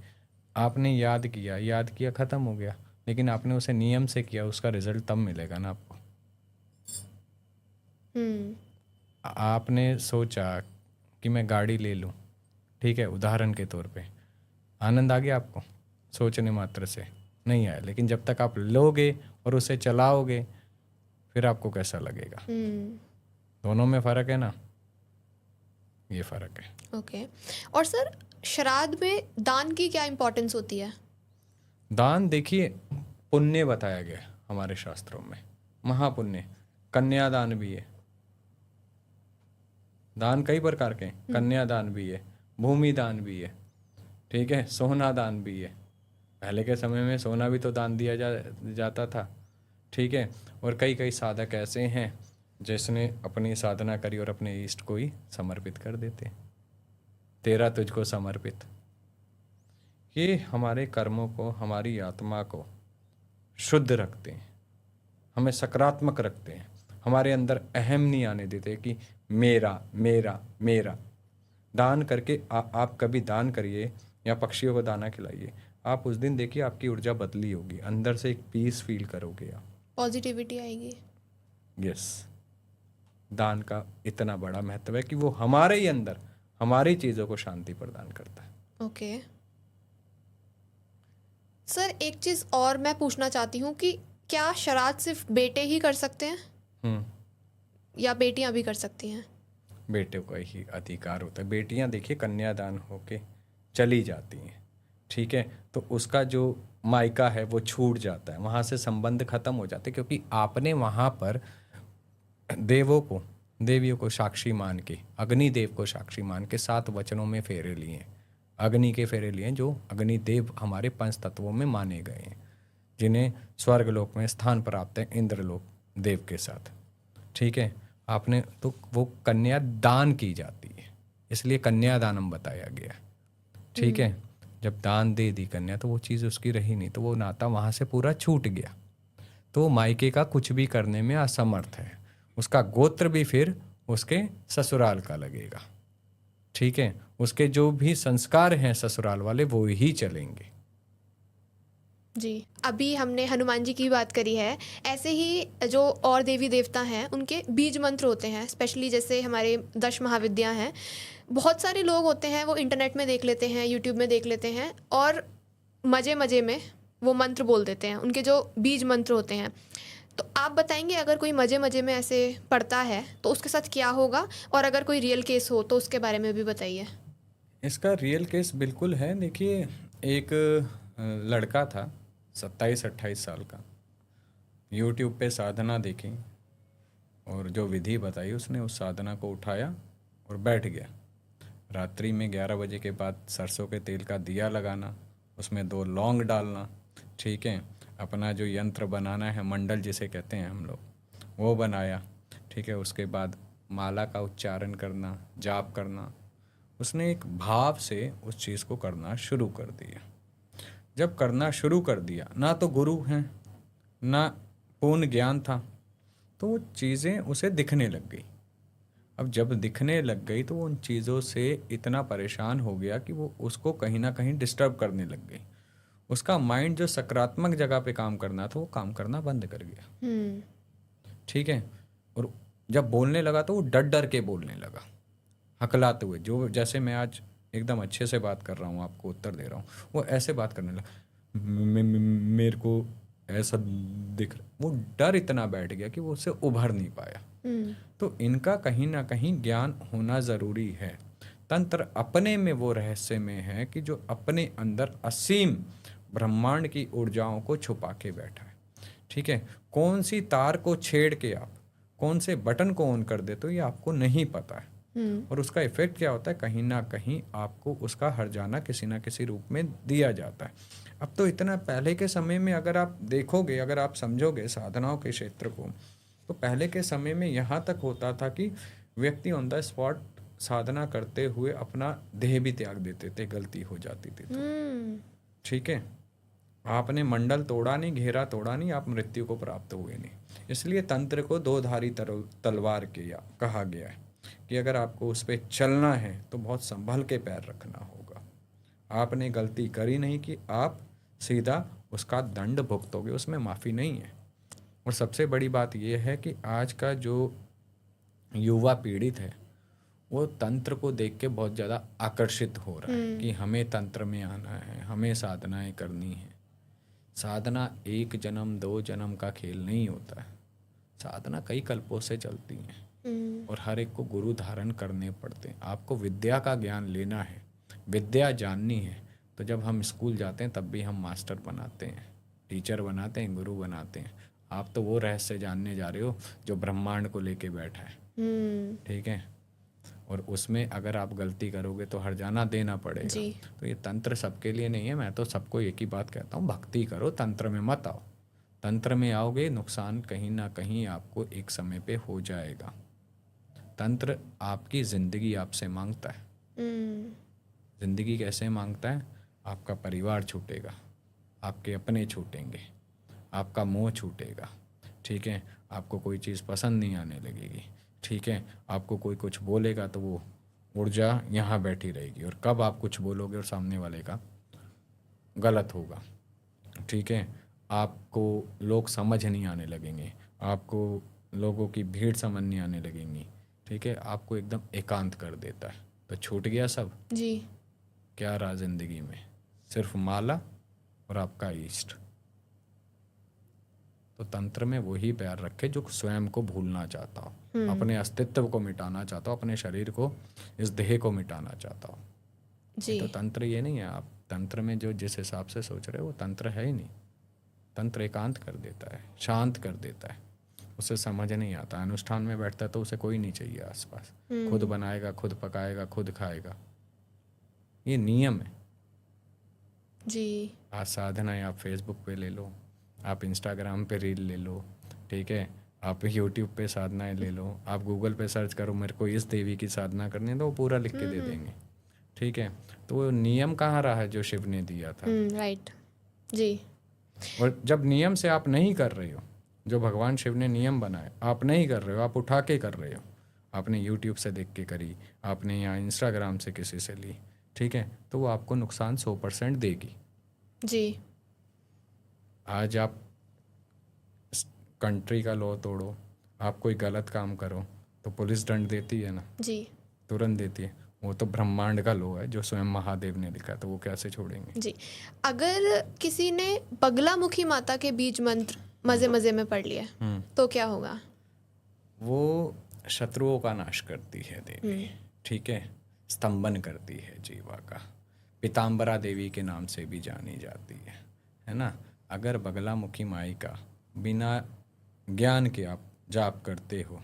आपने याद किया, ख़त्म हो गया, लेकिन आपने उसे नियम से किया, उसका रिजल्ट तब मिलेगा ना आपको। आपने सोचा कि मैं गाड़ी ले लूं, ठीक है, उदाहरण के तौर पे, आनंद आ गया आपको? सोचने मात्र से नहीं आया, लेकिन जब तक आप लोगे और उसे चलाओगे फिर आपको कैसा लगेगा। दोनों में फ़र्क है ना, ये फ़र्क है। ओके और सर, श्राद्ध में दान की क्या इम्पोर्टेंस होती है? दान देखिए पुण्य बताया गया है हमारे शास्त्रों में, महापुण्य। कन्यादान भी है, दान कई प्रकार के हैं, कन्यादान भी है, भूमि दान भी है, ठीक है, सोना दान भी है। पहले के समय में सोना भी तो दान दिया जाता था, ठीक है। और कई कई साधक ऐसे हैं जिसने अपनी साधना करी और अपने इष्ट को ही समर्पित कर देते, तेरा तुझको समर्पित। ये हमारे कर्मों को, हमारी आत्मा को शुद्ध रखते हैं, हमें सकारात्मक रखते हैं, हमारे अंदर अहम नहीं आने देते कि मेरा मेरा मेरा। दान करके आप कभी दान करिए या पक्षियों को दाना खिलाइए, आप उस दिन देखिए आपकी ऊर्जा बदली होगी, अंदर से एक पीस फील करोगे आप, पॉजिटिविटी आएगी। यस, दान का इतना बड़ा महत्व है कि वो हमारे ही अंदर हमारी चीज़ों को शांति प्रदान करता है। ओके सर, एक चीज़ और मैं पूछना चाहती हूँ कि क्या श्राद्ध सिर्फ बेटे ही कर सकते हैं या बेटियां भी कर सकती हैं? बेटे को ही अधिकार होता है। बेटियां देखिए कन्यादान होके चली जाती हैं, ठीक है, तो उसका जो मायका है वो छूट जाता है, वहाँ से संबंध खत्म हो जाते हैं, क्योंकि आपने वहाँ पर देवियों को साक्षी मान के, अग्निदेव को साक्षी मान के 7 वचनों में फेरे लिए हैं, अग्नि के फेरे लिए, जो अग्निदेव हमारे 5 तत्वों में माने गए हैं, जिन्हें स्वर्गलोक में स्थान प्राप्त है इंद्रलोक देव के साथ, ठीक है। आपने तो वो कन्या दान की जाती है, इसलिए कन्यादानम बताया गया, ठीक है। जब दान दे दी कन्या तो वो चीज़ उसकी रही नहीं, तो वो नाता वहाँ से पूरा छूट गया, तो मायके का कुछ भी करने में असमर्थ है, उसका गोत्र भी फिर उसके ससुराल का लगेगा, ठीक है, उसके जो भी संस्कार हैं ससुराल वाले वो ही चलेंगे। जी, अभी हमने हनुमान जी की बात करी है, ऐसे ही जो और देवी देवता हैं उनके बीज मंत्र होते हैं, स्पेशली जैसे हमारे 10 महाविद्या हैं। बहुत सारे लोग होते हैं वो इंटरनेट में देख लेते हैं, यूट्यूब में देख लेते हैं और मज़े मज़े में वो मंत्र बोल देते हैं, उनके जो बीज मंत्र होते हैं। तो आप बताएंगे अगर कोई मज़े मज़े में ऐसे पढ़ता है तो उसके साथ क्या होगा, और अगर कोई रियल केस हो तो उसके बारे में भी बताइए। इसका रियल केस बिल्कुल है। देखिए एक लड़का था 27-28 साल का, यूट्यूब पे साधना देखी और जो विधि बताई उसने उस साधना को उठाया और बैठ गया। रात्रि में 11 बजे के बाद सरसों के तेल का दिया लगाना, उसमें 2 लौंग डालना, ठीक है, अपना जो यंत्र बनाना है, मंडल जिसे कहते हैं हम लोग, वो बनाया, ठीक है। उसके बाद माला का उच्चारण करना, जाप करना, उसने एक भाव से उस चीज़ को करना शुरू कर दिया। जब करना शुरू कर दिया, ना तो गुरु हैं ना पूर्ण ज्ञान था, तो वो चीज़ें उसे दिखने लग गई। अब जब दिखने लग गई तो वो उन चीज़ों से इतना परेशान हो गया कि वो उसको कहीं ना कहीं डिस्टर्ब करने लग गई। उसका माइंड जो सकारात्मक जगह पे काम करना था वो काम करना बंद कर गया, ठीक है। और जब बोलने लगा तो वो डर डर के बोलने लगा, हकलाते हुए, जो जैसे मैं आज एकदम अच्छे से बात कर रहा हूँ, आपको उत्तर दे रहा हूँ, वो ऐसे बात करने लगा, मेरे को ऐसा दिख रहा, वो डर इतना बैठ गया कि वो उससे उभर नहीं पाया। तो इनका कहीं ना कहीं ज्ञान होना ज़रूरी है। तंत्र अपने में वो रहस्य में है कि जो अपने अंदर असीम ब्रह्मांड की ऊर्जाओं को छुपा के बैठा है। ठीक है, कौन सी तार को छेड़ के आप कौन से बटन को ऑन कर देते हो ये आपको नहीं पता है, और उसका इफेक्ट क्या होता है, कहीं ना कहीं आपको उसका हर्जाना किसी ना किसी रूप में दिया जाता है। अब तो इतना, पहले के समय में अगर आप देखोगे, अगर आप समझोगे साधनाओं के क्षेत्र को, तो पहले के समय में यहाँ तक होता था कि व्यक्ति ऑन द स्पॉट साधना करते हुए अपना देह भी त्याग देते थे, गलती हो जाती थी तो। ठीक है, आपने मंडल तोड़ा नहीं, घेरा तोड़ा नहीं, आप मृत्यु को प्राप्त हुए नहीं। इसलिए तंत्र को दो धारी तलवार के या कहा गया है कि अगर आपको उस पर चलना है तो बहुत संभल के पैर रखना होगा। आपने गलती करी नहीं कि आप सीधा उसका दंड भुगतोगे, उसमें माफ़ी नहीं है। और सबसे बड़ी बात यह है कि आज का जो युवा पीड़ित है वो तंत्र को देख के बहुत ज़्यादा आकर्षित हो रहा है कि हमें तंत्र में आना है, हमें साधनाएं करनी है। साधना एक जन्म दो जन्म का खेल नहीं होता है, साधना कई कल्पों से चलती है और हर एक को गुरु धारण करने पड़ते हैं। आपको विद्या का ज्ञान लेना है, विद्या जाननी है, तो जब हम स्कूल जाते हैं तब भी हम मास्टर बनाते हैं, टीचर बनाते हैं, गुरु बनाते हैं। आप तो वो रहस्य जानने जा रहे हो जो ब्रह्मांड को लेके बैठा है। ठीक है, और उसमें अगर आप गलती करोगे तो हर्जाना देना पड़ेगा। तो ये तंत्र सबके लिए नहीं है। मैं तो सबको एक ही बात कहता हूँ, भक्ति करो, तंत्र में मत आओ। तंत्र में आओगे नुकसान कहीं ना कहीं आपको एक समय पे हो जाएगा। तंत्र आपकी ज़िंदगी आपसे मांगता है। ज़िंदगी कैसे मांगता है? आपका परिवार छूटेगा, आपके अपने छूटेंगे, आपका मोह छूटेगा। ठीक है, आपको कोई चीज़ पसंद नहीं आने लगेगी। ठीक है, आपको कोई कुछ बोलेगा तो वो ऊर्जा यहाँ बैठी रहेगी, और कब आप कुछ बोलोगे और सामने वाले का गलत होगा। ठीक है, आपको लोग समझ नहीं आने लगेंगे, आपको लोगों की भीड़ समझ नहीं आने लगेंगी। ठीक है, आपको एकदम एकांत कर देता है। तो छूट गया सब जी। क्या रहा जिंदगी में? सिर्फ माला और आपका इष्ट। तो तंत्र में वही पैर रखे जो स्वयं को भूलना चाहता हो, अपने अस्तित्व को मिटाना चाहता हो, अपने शरीर को, इस देह को मिटाना चाहता हो। जी। तो तंत्र ये नहीं है। आप तंत्र में जो जिस हिसाब से सोच रहे हो वो तंत्र है ही नहीं। तंत्र एकांत कर देता है, शांत कर देता है, उसे समझ नहीं आता। अनुष्ठान में बैठता है तो उसे कोई नहीं चाहिए आसपास, खुद बनाएगा, खुद पकाएगा, खुद खाएगा। ये नियम है जी। आज साधना है। आप फेसबुक पे ले लो, आप इंस्टाग्राम पे रील ले लो, ठीक है, आप यूट्यूब पे साधनाएं ले लो, आप गूगल पे सर्च करो मेरे को इस देवी की साधना करनी है तो वो पूरा लिख के दे देंगे। ठीक है, तो वो नियम कहाँ रहा है जो शिव ने दिया था? राइट। जी। और जब नियम से आप नहीं कर रहे हो, जो भगवान शिव ने नियम बनाए आप नहीं कर रहे हो, आप उठा के कर रहे हो, आपने यूट्यूब से देख के करी, आपने यहाँ इंस्टाग्राम से किसी से ली, ठीक है, तो वो आपको नुकसान 100% देगी। जी। आज आप कंट्री का लॉ तोड़ो, आप कोई गलत काम करो तो पुलिस दंड देती है ना? जी। तुरंत देती है। वो तो ब्रह्मांड का लॉ है जो स्वयं महादेव ने लिखा, तो वो कैसे छोड़ेंगे? जी। अगर किसी ने बगलामुखी माता के बीज मंत्र मजे मजे में पढ़ लिया तो क्या होगा? वो शत्रुओं का नाश करती है देवी। ठीक है, स्तंभन करती है जीवा का। पीताम्बरा देवी के नाम से भी जानी जाती है ना? अगर बगलामुखी माई का बिना ज्ञान के आप जाप करते हो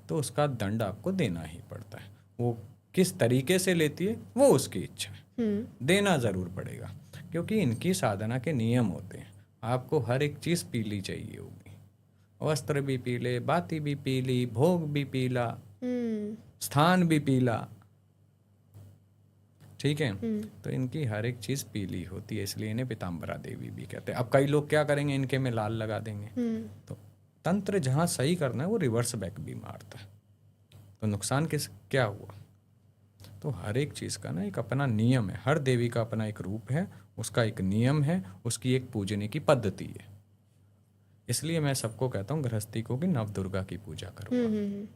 तो उसका दंड आपको देना ही पड़ता है। वो किस तरीके से लेती है वो उसकी इच्छा है, देना ज़रूर पड़ेगा, क्योंकि इनकी साधना के नियम होते हैं। आपको हर एक चीज़ पीली चाहिए होगी, वस्त्र भी पीले, बाती भी पीली, भोग भी पीला, स्थान भी पीला। ठीक है, तो इनकी हर एक चीज़ पीली होती है, इसलिए इन्हें पीताम्बरा देवी भी कहते हैं। अब कई लोग क्या करेंगे, इनके में लाल लगा देंगे। तो तंत्र जहाँ सही करना है वो रिवर्स बैक भी मारता है। तो नुकसान क्या हुआ? तो हर एक चीज़ का ना एक अपना नियम है, हर देवी का अपना एक रूप है, उसका एक नियम है, उसकी एक पूजने की पद्धति है। इसलिए मैं सबको कहता हूँ गृहस्थी को कि नव दुर्गा की पूजा करो।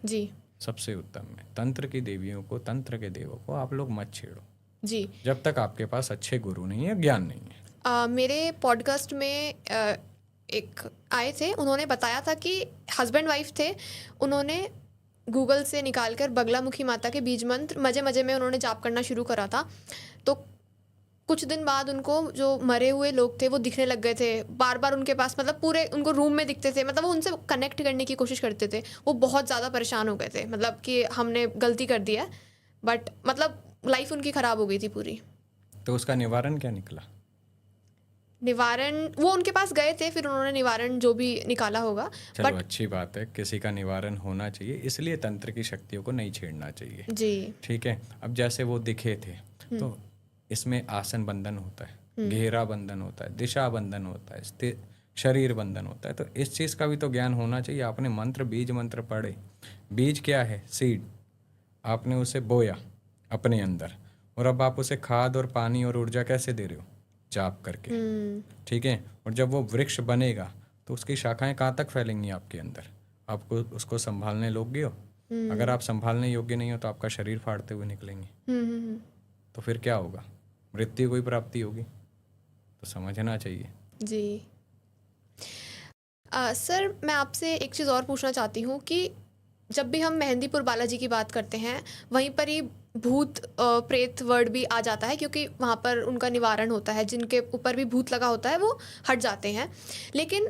जी। सबसे उत्तम है। तंत्र की देवियों को, तंत्र के देवों को आप लोग मत छेड़ो जी, जब तक आपके पास अच्छे गुरु नहीं है, ज्ञान नहीं है। मेरे पॉडकास्ट में एक आए थे, उन्होंने बताया था कि हस्बैंड वाइफ थे, उन्होंने गूगल से निकाल कर बगलामुखी माता के बीज मंत्र मजे मजे में उन्होंने जाप करना शुरू करा था। तो कुछ दिन बाद उनको जो मरे हुए लोग थे वो दिखने लग गए थे, बार बार उनके पास, मतलब पूरे उनको रूम में दिखते थे, मतलब वो उनसे कनेक्ट करने की कोशिश करते थे। वो बहुत ज़्यादा परेशान हो गए थे, मतलब कि हमने गलती कर दी है, बट मतलब लाइफ उनकी ख़राब हो गई थी पूरी। तो उसका निवारण क्या निकला? निवारण वो उनके पास गए थे, फिर उन्होंने निवारण जो भी निकाला होगा। चलो बट अच्छी बात है, किसी का निवारण होना चाहिए, इसलिए तंत्र की शक्तियों को नहीं छेड़ना चाहिए। जी। ठीक है। अब जैसे वो दिखे थे तो इसमें आसन बंधन होता है, घेरा बंधन होता है, दिशा बंधन होता है, स्थिर शरीर बंधन होता है। तो इस चीज़ का भी तो ज्ञान होना चाहिए। आपने मंत्र बीज मंत्र पढ़े, बीज क्या है? सीड। आपने उसे बोया अपने अंदर, और अब आप उसे खाद और पानी और ऊर्जा कैसे दे रहे हो? जाप करके। ठीक है। और जब वो वृक्ष बनेगा तो उसकी शाखाएं कहाँ तक फैलेंगी आपके अंदर? आपको उसको संभालने योग्य हो? अगर आप संभालने योग्य नहीं हो तो आपका शरीर फाड़ते हुए निकलेंगे। तो फिर क्या होगा? मृत्यु को ही प्राप्ति होगी। तो समझना चाहिए। जी। सर, मैं आपसे एक चीज़ और पूछना चाहती हूँ कि जब भी हम मेहंदीपुर बालाजी की बात करते हैं, वहीं पर ही भूत प्रेत वर्ड भी आ जाता है, क्योंकि वहाँ पर उनका निवारण होता है, जिनके ऊपर भी भूत लगा होता है वो हट जाते हैं। लेकिन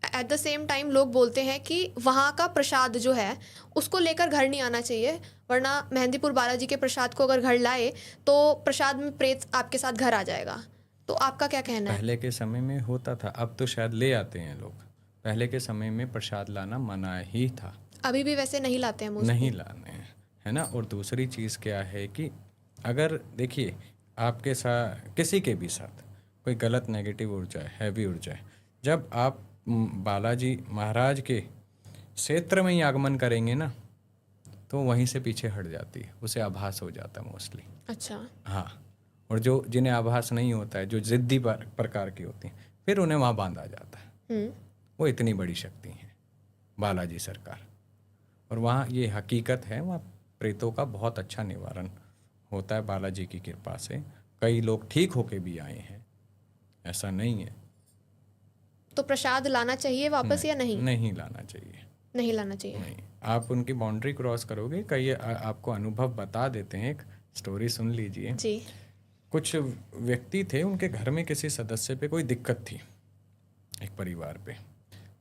एट द सेम टाइम लोग बोलते हैं कि वहाँ का प्रसाद जो है उसको लेकर घर नहीं आना चाहिए, वरना मेहंदीपुर बालाजी के प्रसाद को अगर घर लाए तो प्रसाद में प्रेत आपके साथ घर आ जाएगा। तो आपका क्या कहना है? पहले के समय में होता था, अब तो शायद ले आते हैं लोग। पहले के समय में प्रसाद लाना मना ही था। अभी भी वैसे नहीं लाते हैं मोस्टली। नहीं लाने हैं, है ना। और दूसरी चीज़ क्या है कि अगर देखिए आपके साथ किसी के भी साथ कोई गलत नेगेटिव ऊर्जा है, हैवी ऊर्जा है, जब आप बालाजी महाराज के क्षेत्र में ही आगमन करेंगे ना, तो वहीं से पीछे हट जाती है, उसे आभास हो जाता है मोस्टली। अच्छा। हाँ। और जो जिन्हें आभास नहीं होता है, जो जिद्दी प्रकार की होती हैं, फिर उन्हें वहाँ बांधा जाता है। वो इतनी बड़ी शक्ति है बालाजी सरकार। और वहाँ ये हकीकत है, वहाँ प्रेतों का बहुत अच्छा निवारण होता है बालाजी की कृपा से। कई लोग ठीक होके भी आए हैं, ऐसा नहीं है। तो प्रसाद लाना चाहिए वापस या नहीं? नहीं लाना चाहिए। नहीं लाना चाहिए। नहीं, आप उनकी बाउंड्री क्रॉस करोगे। कई आपको अनुभव बता देते हैं। एक स्टोरी सुन लीजिए। जी। कुछ व्यक्ति थे, उनके घर में किसी सदस्य पे कोई दिक्कत थी, एक परिवार पे।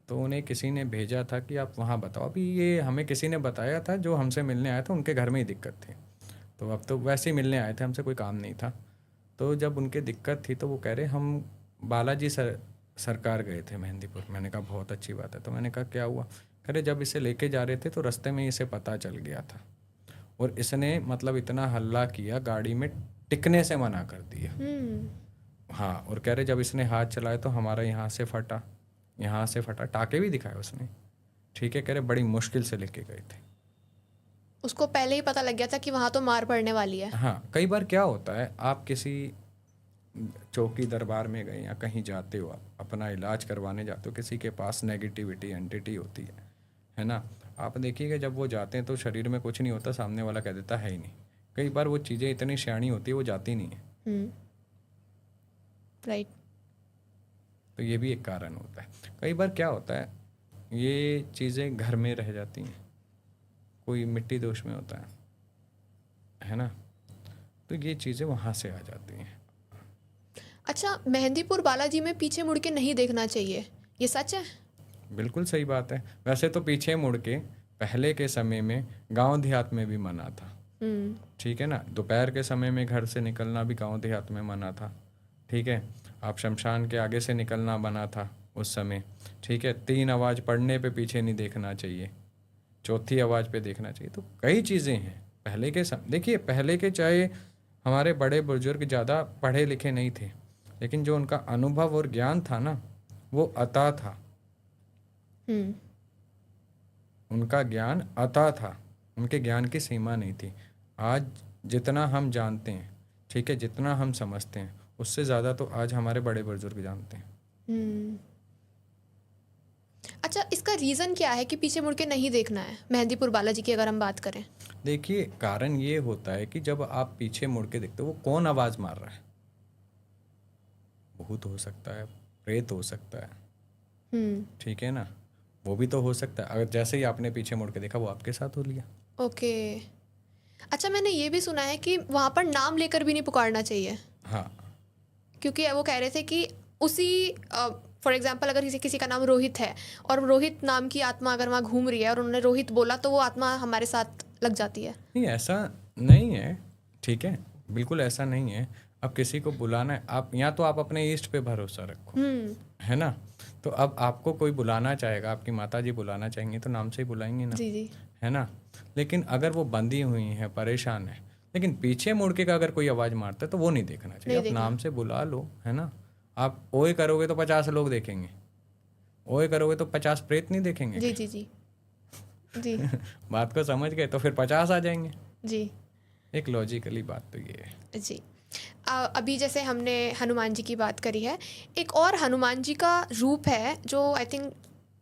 तो उन्हें किसी ने भेजा था कि आप वहाँ बताओ। अभी ये हमें किसी ने बताया था, जो हमसे मिलने आया था, उनके घर में ही दिक्कत थी। तो अब तो वैसे ही मिलने आए थे, हमसे कोई काम नहीं था। तो जब उनके दिक्कत थी तो वो कह रहे हम बालाजी सरकार गए थे मेहंदीपुर। मैंने कहा बहुत अच्छी बात है। तो मैंने कहा क्या हुआ? कह रहे जब इसे लेके जा रहे थे तो रास्ते में इसे पता चल गया था, और इसने मतलब इतना हल्ला किया, गाड़ी में टिकने से मना कर दिया। हाँ। और कह रहे जब इसने हाथ चलाए तो हमारा यहाँ से फटा, यहाँ से फटा, टाके भी दिखाए उसने। ठीक है। कह रहे बड़ी मुश्किल से लेके गए थे। उसको पहले ही पता लग गया था कि वहाँ तो मार पड़ने वाली है। हाँ। कई बार क्या होता है, आप किसी चौकी दरबार में गए या कहीं जाते हो, आप अपना इलाज करवाने जाते हो, किसी के पास नेगेटिविटी एंटिटी होती है ना। आप देखिएगा जब वो जाते हैं तो शरीर में कुछ नहीं होता, सामने वाला कह देता है ही नहीं। कई बार वो चीज़ें इतनी शानी होती है वो जाती नहीं है। राइट। तो ये भी एक कारण होता है। कई बार क्या होता है, ये चीज़ें घर में रह जाती हैं, कोई मिट्टी दोष में होता है ना, तो ये चीज़ें वहाँ से आ जाती हैं। अच्छा, मेहंदीपुर बालाजी में पीछे मुड़ के नहीं देखना चाहिए, ये सच है? बिल्कुल सही बात है। वैसे तो पीछे मुड़ के पहले के समय में गांव देहात में भी मना था। ठीक है ना। दोपहर के समय में घर से निकलना भी गांव देहात में मना था। ठीक है। आप शमशान के आगे से निकलना मना था उस समय। ठीक है। 3 आवाज़ पढ़ने पे पीछे नहीं देखना चाहिए, 4थी आवाज़ पे देखना चाहिए। तो कई चीज़ें हैं पहले के देखिए पहले के, चाहे हमारे बड़े बुजुर्ग ज़्यादा पढ़े लिखे नहीं थे, लेकिन जो उनका अनुभव और ज्ञान था ना, वो अता था। उनका ज्ञान अता था, उनके ज्ञान की सीमा नहीं थी। आज जितना हम जानते हैं, ठीक है, जितना हम समझते हैं, उससे ज़्यादा तो आज हमारे बड़े बुजुर्ग जानते हैं। अच्छा, इसका रीज़न क्या है कि पीछे मुड़ के नहीं देखना है मेहंदीपुर बालाजी की, अगर हम बात करें? देखिए कारण ये होता है कि जब आप पीछे मुड़ के देखते हो, वो कौन आवाज़ मार रहा है, वो भूत हो सकता है, प्रेत हो सकता है, हम्म। ठीक है ना, वो भी तो हो सकता है। अगर जैसे ही आपने पीछे मुड़ के देखा वो आपके साथ हो लिया। ओके। अच्छा, मैंने ये भी सुना है कि वहाँ पर नाम लेकर भी नहीं पुकारना चाहिए, हाँ क्योंकि वो कह रहे थे कि उसी फॉर एग्जांपल अगर किसी किसी का नाम रोहित है और रोहित नाम की आत्मा अगर वहाँ घूम रही है और उन्होंने रोहित बोला तो वो आत्मा हमारे साथ लग जाती है। नहीं, ऐसा नहीं है, ठीक है, बिल्कुल ऐसा नहीं है। अब किसी को बुलाना है, आप या तो आप अपने ईष्ट पे भरोसा रखो, हम्म। है ना। तो अब आपको कोई बुलाना चाहेगा, आपकी माता जी बुलाना चाहेंगी तो नाम से ही बुलाएंगी ना, जी जी। है ना। लेकिन अगर वो बंधी हुई है, परेशान है, लेकिन पीछे मुड़ के का अगर कोई आवाज़ मारता है तो वो नहीं देखना चाहिए। नहीं आप देखना। नाम से बुला लो, है ना। आप ओए करोगे तो 50 लोग देखेंगे, ओए करोगे तो 50 प्रेत नहीं देखेंगे जी क्या? जी जी। जी बात को समझ गए तो फिर 50 आ जाएंगे। जी। एक लॉजिकली बात तो ये है। जी। अभी जैसे हमने हनुमान जी की बात करी है, एक और हनुमान जी का रूप है जो आई थिंक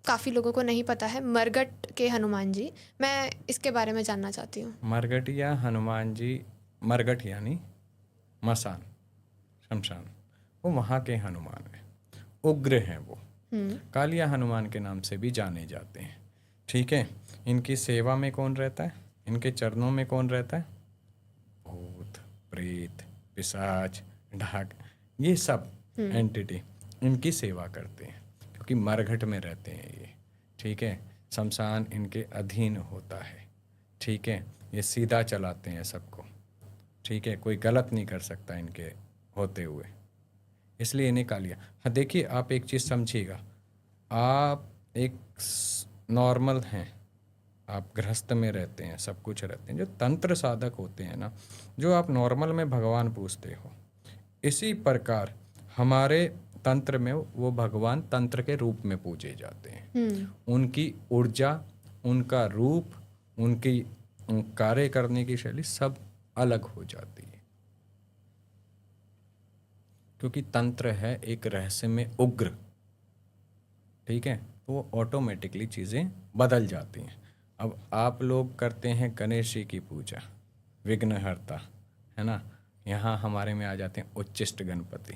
काफ़ी लोगों को नहीं पता है, मरगट के हनुमान जी। मैं इसके बारे में जानना चाहती हूँ। मरगट या हनुमान जी, मरगट यानी मसान, शमशान, वो वहाँ के हनुमान हैं, उग्र हैं वो, हम्म। कालिया हनुमान के नाम से भी जाने जाते हैं, ठीक है। इनकी सेवा में कौन रहता है, इनके चरणों में कौन रहता है? भूत, प्रेत, पिशाच, डाक, ये सब एंटिटी इनकी सेवा करते हैं, क्योंकि मरघट में रहते हैं ये, ठीक है। शमशान इनके अधीन होता है, ठीक है। ये सीधा चलाते हैं सबको, ठीक है, कोई गलत नहीं कर सकता इनके होते हुए, इसलिए इन्हें कालिया। हाँ देखिए, आप एक चीज़ समझिएगा, आप एक नॉर्मल हैं, आप गृहस्थ में रहते हैं, सब कुछ रहते हैं, जो तंत्र साधक होते हैं ना, जो आप नॉर्मल में भगवान पूजते हो, इसी प्रकार हमारे तंत्र में वो भगवान तंत्र के रूप में पूजे जाते हैं। हम्म। उनकी ऊर्जा, उनका रूप, उनकी कार्य करने की शैली सब अलग हो जाती है, क्योंकि तंत्र है एक रहस्य में उग्र, ठीक है। तो वो ऑटोमेटिकली चीज़ें बदल जाती हैं। अब आप लोग करते हैं गणेश जी की पूजा, विघ्नहर्ता, है ना। यहाँ हमारे में आ जाते हैं उच्चिष्ट गणपति,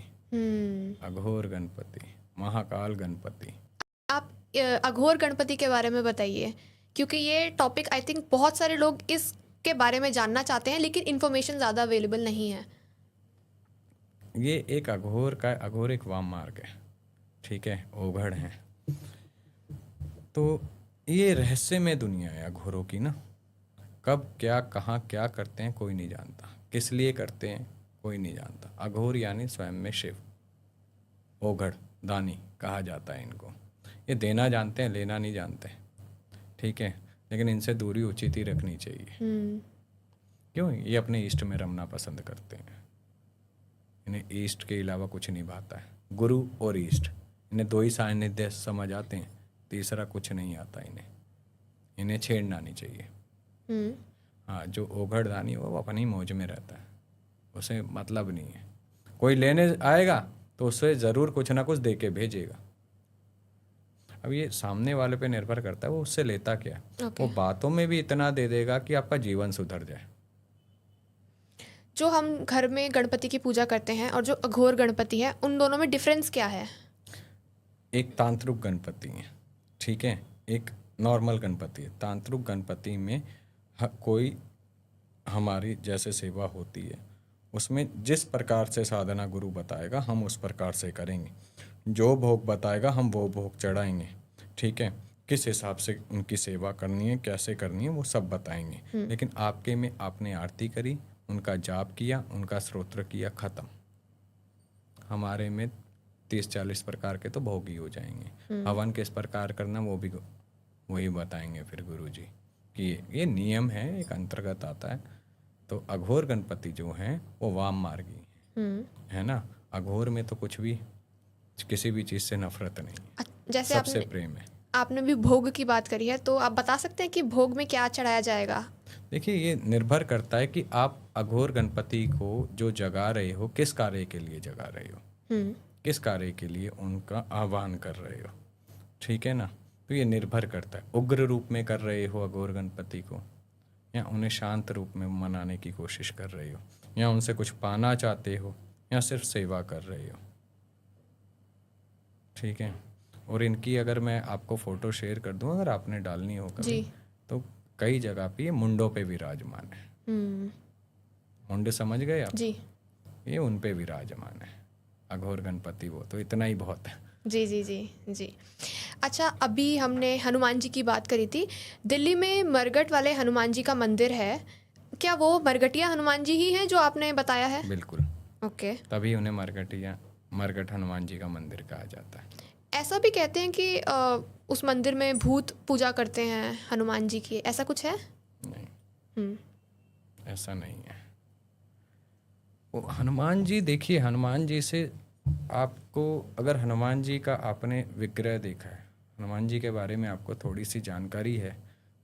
अघोर गणपति, महाकाल गणपति। आप अघोर गणपति के बारे में बताइए, क्योंकि ये टॉपिक आई थिंक बहुत सारे लोग इसके बारे में जानना चाहते हैं लेकिन इन्फॉर्मेशन ज़्यादा अवेलेबल नहीं है। ये एक अघोर एक वाम मार्ग है, ठीक है, ओघड़ है। तो ये रहस्य में दुनिया है अघोरों की ना, कब क्या कहाँ क्या करते हैं कोई नहीं जानता, किस लिए करते हैं कोई नहीं जानता। अघोर यानी स्वयं में शिव, ओघड़ दानी कहा जाता है इनको। ये देना जानते हैं, लेना नहीं जानते, ठीक है। लेकिन इनसे दूरी उचित ही रखनी चाहिए। क्यों? ये अपने ईष्ट में रमना पसंद करते हैं, इन्हें ईष्ट के अलावा कुछ नहीं भाता है। गुरु और ईष्ट, इन्हें दो ही सान्निध्य समझ आते हैं, तीसरा कुछ नहीं आता इन्हें, इन्हें छेड़ना नहीं चाहिए। हाँ, जो ओघड़ दानी हो वो अपनी मौज में रहता है, उसे मतलब नहीं है। कोई लेने आएगा तो उससे ज़रूर कुछ ना कुछ दे के भेजेगा। अब ये सामने वाले पे निर्भर करता है वो उससे लेता क्या। वो बातों में भी इतना दे देगा कि आपका जीवन सुधर जाए। जो हम घर में गणपति की पूजा करते हैं और जो अघोर गणपति है, उन दोनों में डिफरेंस क्या है? एक तांत्रिक गणपति है, ठीक है, एक नॉर्मल गणपति है। तांत्रिक गणपति में कोई हमारी जैसे सेवा होती है, उसमें जिस प्रकार से साधना गुरु बताएगा हम उस प्रकार से करेंगे, जो भोग बताएगा हम वो भोग चढ़ाएंगे, ठीक है। किस हिसाब से उनकी सेवा करनी है, कैसे करनी है, वो सब बताएंगे। लेकिन आपके में आपने आरती करी, उनका जाप किया, उनका स्तोत्र किया, ख़त्म। हमारे में 30-40 प्रकार के तो भोग ही हो जाएंगे। हवन किस प्रकार करना वो भी वही बताएंगे फिर गुरु जी कि ये नियम है, एक अंतर्गत आता है। तो अघोर गणपति जो हैं वो वाम मार्गी है ना। अघोर में तो कुछ भी, किसी भी चीज़ से नफरत नहीं, जैसे सबसे प्रेम है। आपने भी भोग की बात करी है, तो आप बता सकते हैं कि भोग में क्या चढ़ाया जाएगा? देखिए, ये निर्भर करता है कि आप अघोर गणपति को जो जगा रहे हो किस कार्य के लिए जगा रहे हो, किस कार्य के लिए उनका आह्वान कर रहे हो, ठीक है ना। तो ये निर्भर करता है, उग्र रूप में कर रहे हो अघोर गणपति को, या उन्हें शांत रूप में मनाने की कोशिश कर रहे हो, या उनसे कुछ पाना चाहते हो, या सिर्फ सेवा कर रहे हो। ठीक है। और इनकी अगर मैं आपको फ़ोटो शेयर कर दूं, अगर आपने डालनी हो कभी, जी। तो कई जगह पे ये मुंडों पे विराजमान है। हम्म। मुंड समझ गए आप? जी ये उन पे विराजमान है, अघोर गणपति वो, तो इतना ही बहुत है। जी जी जी जी। अच्छा, अभी हमने हनुमान जी की बात करी थी। दिल्ली में मरगट वाले हनुमान जी का मंदिर है, क्या वो मरगटिया हनुमान जी ही हैं जो आपने बताया है? बिल्कुल, ओके। तभी उन्हें मरगट हनुमान जी का मंदिर कहा जाता है। ऐसा भी कहते हैं कि उस मंदिर में भूत पूजा करते हैं हनुमान जी की, ऐसा कुछ है? नहीं, हम्म। ऐसा नहीं है। वो हनुमान जी, देखिए हनुमान जी से आपको, अगर हनुमान जी का आपने विग्रह देखा है, हनुमान जी के बारे में आपको थोड़ी सी जानकारी है,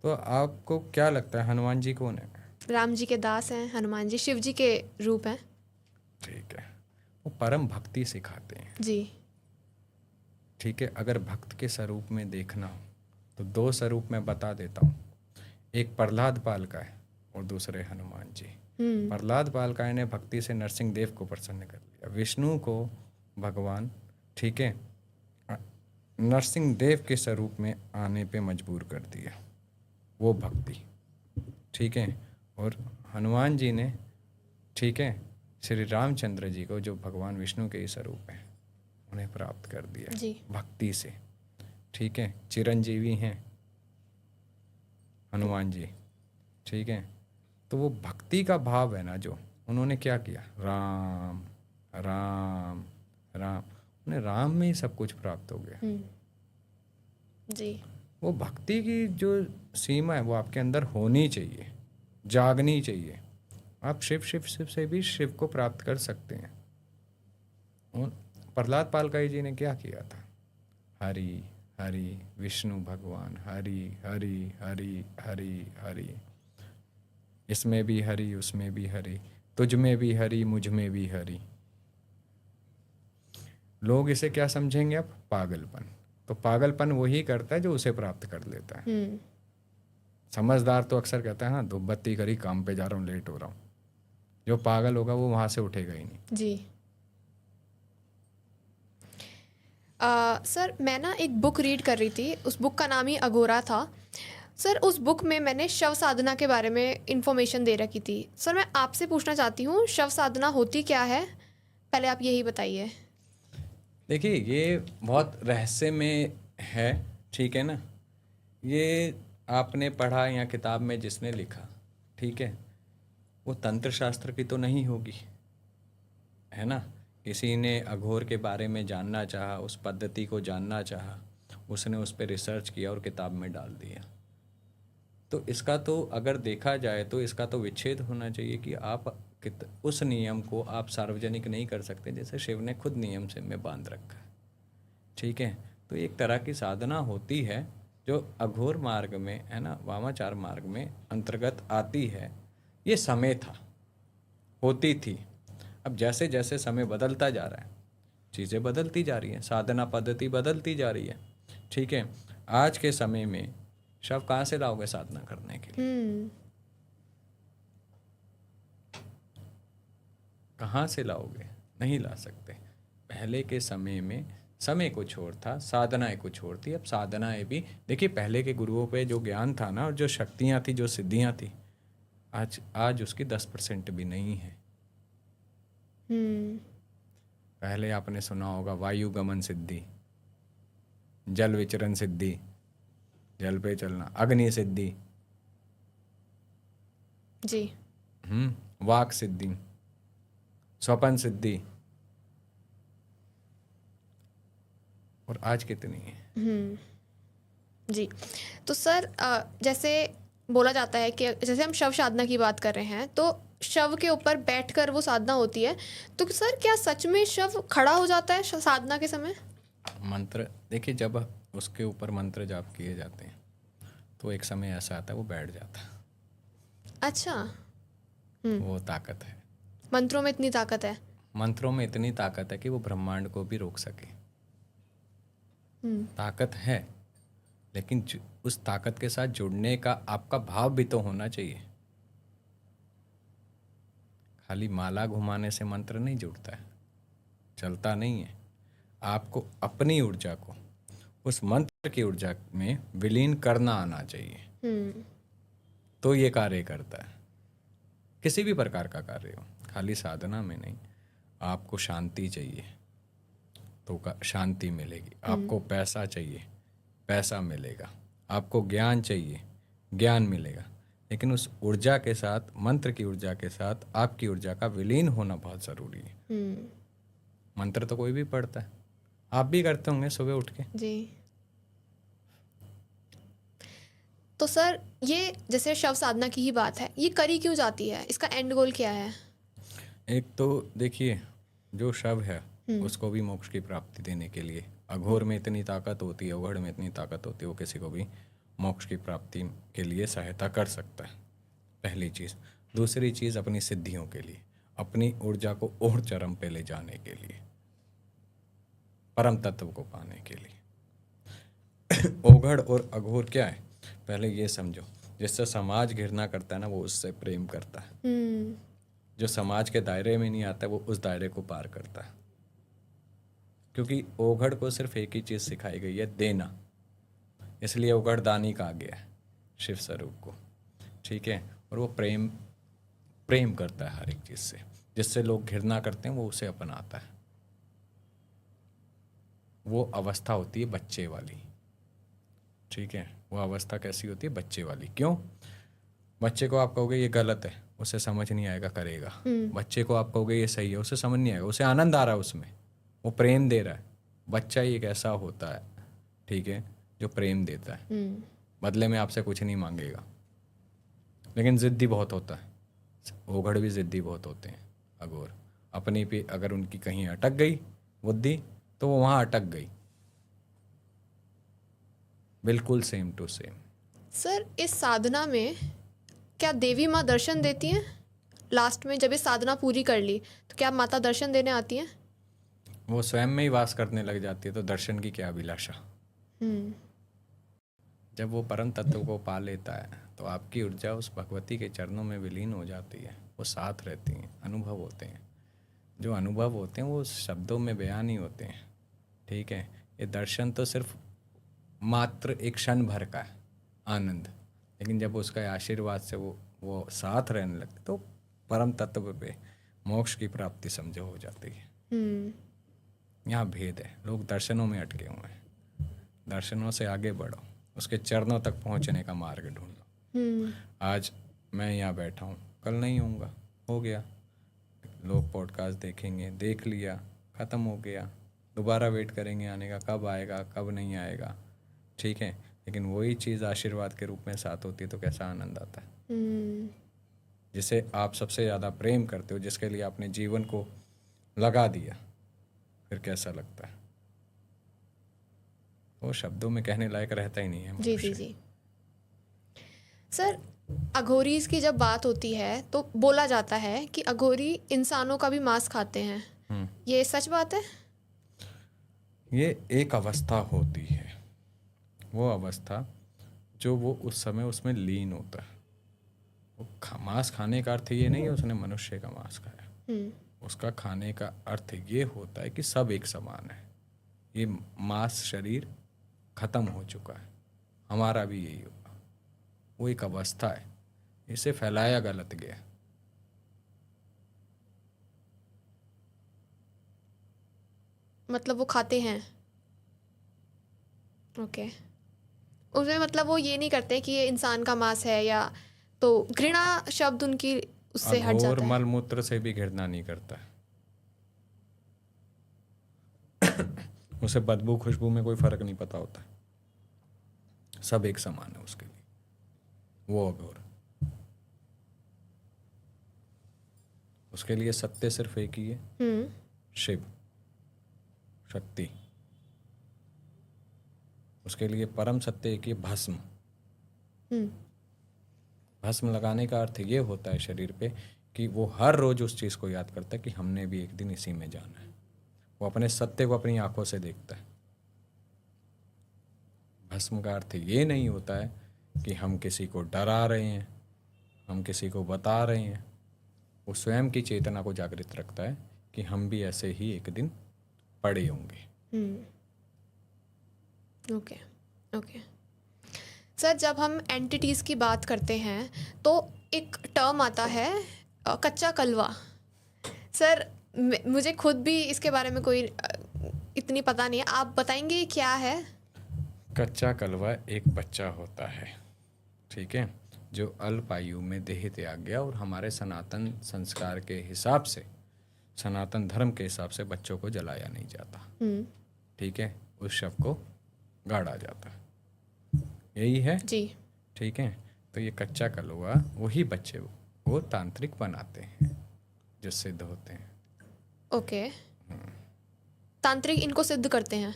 तो आपको क्या लगता है हनुमान जी कौन है? राम जी के दास हैं हनुमान जी, शिव जी के रूप हैं। ठीक है, वो परम भक्ति सिखाते हैं। जी। ठीक है, अगर भक्त के स्वरूप में देखना हो तो दो स्वरूप मैं बता देता हूँ। एक प्रहलाद पाल का है और दूसरे हनुमान जी। हम्म। प्रहलाद पाल का ने भक्ति से नरसिंह देव को प्रसन्न कर लिया, विष्णु को भगवान, ठीक है, नरसिंह देव के स्वरूप में आने पे मजबूर कर दिया, वो भक्ति। ठीक है, और हनुमान जी ने, ठीक है, श्री रामचंद्र जी को, जो भगवान विष्णु के ही स्वरूप हैं, उन्हें प्राप्त कर दिया जी। भक्ति से। ठीक है, चिरंजीवी हैं हनुमान जी। ठीक है, तो वो भक्ति का भाव है ना, जो उन्होंने क्या किया, राम राम राम, उन्हें राम में ही सब कुछ प्राप्त हो गया। जी। वो भक्ति की जो सीमा है वो आपके अंदर होनी चाहिए, जागनी चाहिए। आप शिव शिव शिव से भी शिव को प्राप्त कर सकते हैं। और प्रहलाद पालकाई जी ने क्या किया था, हरि हरि, विष्णु भगवान हरि हरि हरि हरि हरि, इसमें भी हरि उसमें भी हरि, तुझ में भी हरि मुझ में भी हरि। लोग इसे क्या समझेंगे अब, पागलपन। तो पागलपन वही करता है जो उसे प्राप्त कर लेता है। समझदार तो अक्सर कहता है हाँ धूप बत्ती करी, काम पे जा रहा हूँ, लेट हो रहा हूँ। जो पागल होगा वो वहां से उठेगा ही नहीं। जी। सर, मैं ना एक बुक रीड कर रही थी, उस बुक का नाम ही अघोरा था। सर, उस बुक में मैंने शव साधना के बारे में इंफॉर्मेशन दे रखी थी। सर, मैं आपसे पूछना चाहती हूँ, शव साधना होती क्या है? पहले आप यही बताइए। देखिए, ये बहुत रहस्य में है, ठीक है ना। ये आपने पढ़ा या किताब में जिसने लिखा, ठीक है, वो तंत्र शास्त्र की तो नहीं होगी, है ना। किसी ने अघोर के बारे में जानना चाहा, उस पद्धति को जानना चाहा, उसने उस पर रिसर्च किया और किताब में डाल दिया। तो इसका तो अगर देखा जाए तो इसका तो विच्छेद होना चाहिए कि आप उस नियम को आप सार्वजनिक नहीं कर सकते, जैसे शिव ने खुद नियम से में बांध रखा है। ठीक है, तो एक तरह की साधना होती है जो अघोर मार्ग में, है ना, वामाचार मार्ग में अंतर्गत आती है। ये समय था, होती थी। अब जैसे जैसे समय बदलता जा रहा है, चीज़ें बदलती जा रही हैं, साधना पद्धति बदलती जा रही है। ठीक है, आज के समय में शव कहाँ से लाओगे साधना करने के लिए? कहाँ से लाओगे? नहीं ला सकते। पहले के समय में समय कुछ और था, साधनाएं कुछ और थी। अब साधनाएं भी देखिए, पहले के गुरुओं पे जो ज्ञान था ना, और जो शक्तियाँ थी, जो सिद्धियाँ थी, आज उसकी 10% भी नहीं है। पहले आपने सुना होगा वायु गमन सिद्धि, जल विचरण सिद्धि, जल पे चलना, अग्नि सिद्धि, जी। वाक सिद्धि, स्वपन सिद्धि, और आज कितनी है? जी। तो सर, जैसे बोला जाता है कि जैसे हम शव साधना की बात कर रहे हैं, तो शव के ऊपर बैठकर वो साधना होती है, तो सर क्या सच में शव खड़ा हो जाता है साधना के समय? मंत्र देखिए, जब उसके ऊपर मंत्र जाप किए जाते हैं तो एक समय ऐसा आता है वो बैठ जाता है। अच्छा। वो ताकत है, मंत्रों में इतनी ताकत है? मंत्रों में इतनी ताकत है कि वो ब्रह्मांड को भी रोक सके। ताकत है, लेकिन उस ताकत के साथ जुड़ने का आपका भाव भी तो होना चाहिए। खाली माला घुमाने से मंत्र नहीं जुड़ता है, चलता नहीं है। आपको अपनी ऊर्जा को उस मंत्र की ऊर्जा में विलीन करना आना चाहिए, तो ये कार्य करता है। किसी भी प्रकार का कार्य हो, खाली साधना में नहीं। आपको शांति चाहिए तो शांति मिलेगी, आपको पैसा चाहिए पैसा मिलेगा, आपको ज्ञान चाहिए ज्ञान मिलेगा। लेकिन उस ऊर्जा के साथ, मंत्र की ऊर्जा के साथ आपकी ऊर्जा का विलीन होना बहुत ज़रूरी है। मंत्र तो कोई भी पढ़ता है, आप भी करते होंगे सुबह उठ के। जी। तो सर, ये जैसे शव साधना की ही बात है, ये करी क्यों जाती है? इसका एंड गोल क्या है? एक तो देखिए, जो शव है उसको भी मोक्ष की प्राप्ति देने के लिए अघोर में इतनी ताकत होती है, उघड़ में इतनी ताकत होती है, वो किसी को भी मोक्ष की प्राप्ति के लिए सहायता कर सकता है, पहली चीज़। दूसरी चीज़, अपनी सिद्धियों के लिए, अपनी ऊर्जा को और चरम पे ले जाने के लिए, परम तत्व को पाने के लिए। ओघड़ और अघोर क्या है, पहले ये समझो। जिससे समाज घृणा करता है ना, वो उससे प्रेम करता है। जो समाज के दायरे में नहीं आता, वो उस दायरे को पार करता है। क्योंकि ओघड़ को सिर्फ एक ही चीज़ सिखाई गई है, देना। इसलिए ओघड़ दानी कहा गया है शिव स्वरूप को, ठीक है। और वो प्रेम प्रेम करता है हर एक चीज़ से। जिससे लोग घृणा करते हैं वो उसे अपनाता है। वो अवस्था होती है बच्चे वाली, ठीक है। वो अवस्था कैसी होती है? बच्चे वाली। क्यों? बच्चे को आप कहोगे ये गलत है, उसे समझ नहीं आएगा, करेगा। बच्चे को आप कहोगे ये सही है, उसे समझ नहीं आएगा, उसे आनंद आ रहा है उसमें, वो प्रेम दे रहा है। बच्चा ही एक ऐसा होता है, ठीक है, जो प्रेम देता है, बदले में आपसे कुछ नहीं मांगेगा। लेकिन ज़िद्दी बहुत होता है। ओघड़ भी ज़िद्दी बहुत होते हैं। अघोर अपनी पे अगर उनकी कहीं अटक गई बुद्धि, तो वो वहाँ अटक गई, बिल्कुल सेम टू सेम। सर, इस साधना में क्या देवी माँ दर्शन देती हैं? लास्ट में जब ये साधना पूरी कर ली तो क्या माता दर्शन देने आती हैं? वो स्वयं में ही वास करने लग जाती है, तो दर्शन की क्या अभिलाषा। जब वो परम तत्व को पा लेता है तो आपकी ऊर्जा उस भगवती के चरणों में विलीन हो जाती है। वो साथ रहती हैं, अनुभव होते हैं। जो अनुभव होते हैं वो शब्दों में बयान नहीं होते हैं, ठीक है। ये दर्शन तो सिर्फ मात्र एक क्षण भर का है आनंद, लेकिन जब उसका आशीर्वाद से वो साथ रहने लगते तो परम तत्व पे मोक्ष की प्राप्ति समझो हो जाती है। यहाँ भेद है, लोग दर्शनों में अटके हुए हैं। दर्शनों से आगे बढ़ो, उसके चरणों तक पहुँचने का मार्ग ढूंढो। आज मैं यहाँ बैठा हूँ, कल नहीं होऊंगा, हो गया। लोग पॉडकास्ट देखेंगे, देख लिया, ख़त्म हो गया। दोबारा वेट करेंगे आने का, कब आएगा कब नहीं आएगा, ठीक है। लेकिन वही चीज़ आशीर्वाद के रूप में साथ होती है तो कैसा आनंद आता है। जिसे आप सबसे ज़्यादा प्रेम करते हो, जिसके लिए आपने जीवन को लगा दिया, फिर कैसा लगता है। वो शब्दों में कहने लायक रहता ही नहीं है। जी जी जी। सर, अघोरीज की जब बात होती है तो बोला जाता है कि अघोरी इंसानों का भी मांस खाते हैं। ये सच बात है? ये एक अवस्था होती है, वो अवस्था जो वो उस समय उसमें लीन होता है। वो मांस खाने का अर्थ ये नहीं है उसने मनुष्य का मांस खाया। उसका खाने का अर्थ ये होता है कि सब एक समान है। ये मांस शरीर खत्म हो चुका है, हमारा भी यही होगा। वो एक अवस्था है, इसे फैलाया गलत गया। मतलब वो खाते हैं? ओके। उसमें मतलब वो ये नहीं करते कि ये इंसान का मांस है, या तो घृणा शब्द उनकी उससे हट अघोर जाता है। मल मूत्र से भी घृणा नहीं करता है। उसे बदबू खुशबू में कोई फर्क नहीं पता होता, सब एक समान है उसके लिए। वो अघोर, उसके लिए सत्य सिर्फ एक ही है, शिव शक्ति। उसके लिए परम सत्य एक ही, भस्म। भस्म लगाने का अर्थ ये होता है शरीर पे कि वो हर रोज उस चीज़ को याद करता है कि हमने भी एक दिन इसी में जाना है। वो अपने सत्य को अपनी आंखों से देखता है। भस्म का अर्थ ये नहीं होता है कि हम किसी को डरा रहे हैं, हम किसी को बता रहे हैं। वो स्वयं की चेतना को जागृत रखता है कि हम भी ऐसे ही एक दिन पड़े होंगे। ओके ओके सर, जब हम एंटिटीज़ की बात करते हैं तो एक टर्म आता है कच्चा कलवा। सर मुझे खुद भी इसके बारे में कोई इतनी पता नहीं है, आप बताएंगे ये क्या है? कच्चा कलवा एक बच्चा होता है, ठीक है, जो अल्प आयु में देह त्याग गया और हमारे सनातन संस्कार के हिसाब से, सनातन धर्म के हिसाब से बच्चों को जलाया नहीं जाता, ठीक है, उस शव को गाड़ा जाता है, यही है जी। ठीक है। तो ये कच्चा कलवा वही बच्चे वो तांत्रिक बनाते हैं जो सिद्ध होते हैं। ओके, तांत्रिक इनको सिद्ध करते हैं।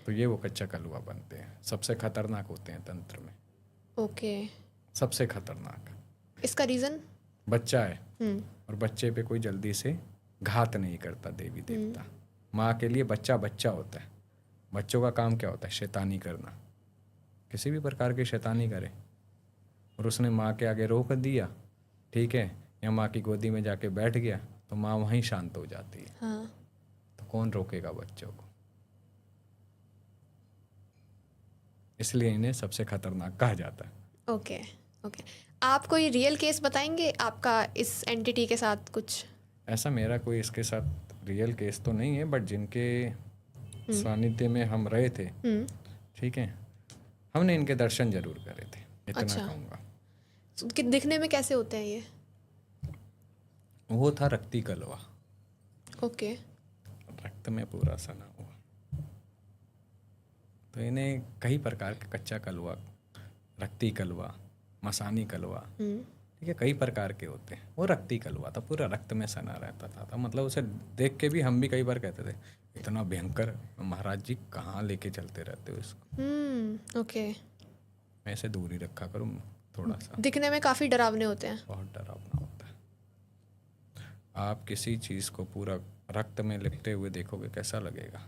तो ये वो कच्चा कलवा बनते हैं, सबसे खतरनाक होते हैं तंत्र में। ओके, सबसे खतरनाक इसका रीज़न? बच्चा है और बच्चे पे कोई जल्दी से घात नहीं करता देवी देवता। माँ के लिए बच्चा बच्चा होता है। बच्चों का काम क्या होता है? शैतानी करना, किसी भी प्रकार की शैतानी करे और उसने माँ के आगे रोक दिया, ठीक है, या माँ की गोदी में जाके बैठ गया तो माँ वहीं शांत हो जाती है। हाँ। तो कौन रोकेगा बच्चों को? इसलिए इन्हें सबसे खतरनाक कहा जाता है। ओके ओके, आप कोई रियल केस बताएंगे आपका इस एंटिटी के साथ कुछ? ऐसा मेरा कोई इसके साथ रियल केस तो नहीं है, बट जिनके सानिध्य में हम रहे थे, ठीक है, हमने इनके दर्शन जरूर करे थे, इतना अच्छा। कहूँगा। कि दिखने में कैसे होते हैं ये? वो था रक्ती कलवा, ओके। रक्त में पूरा सना हुआ। तो इन्हें कई प्रकार के कच्चा कलवा, रक्ती कलवा, मसानी कलवा, ठीक है, कई प्रकार के होते हैं। वो रक्ती कलवा था, पूरा रक्त में सना रहता था। मतलब उसे देख के भी हम भी कई बार कहते थे इतना भयंकर, महाराज जी कहाँ लेके चलते रहते हो इसको। ओके। मैं इसे दूर ही रखा करूँ थोड़ा सा। दिखने में काफ़ी डरावने होते हैं। बहुत डरावना होता है। आप किसी चीज़ को पूरा रक्त में लिपटे हुए देखोगे कैसा लगेगा?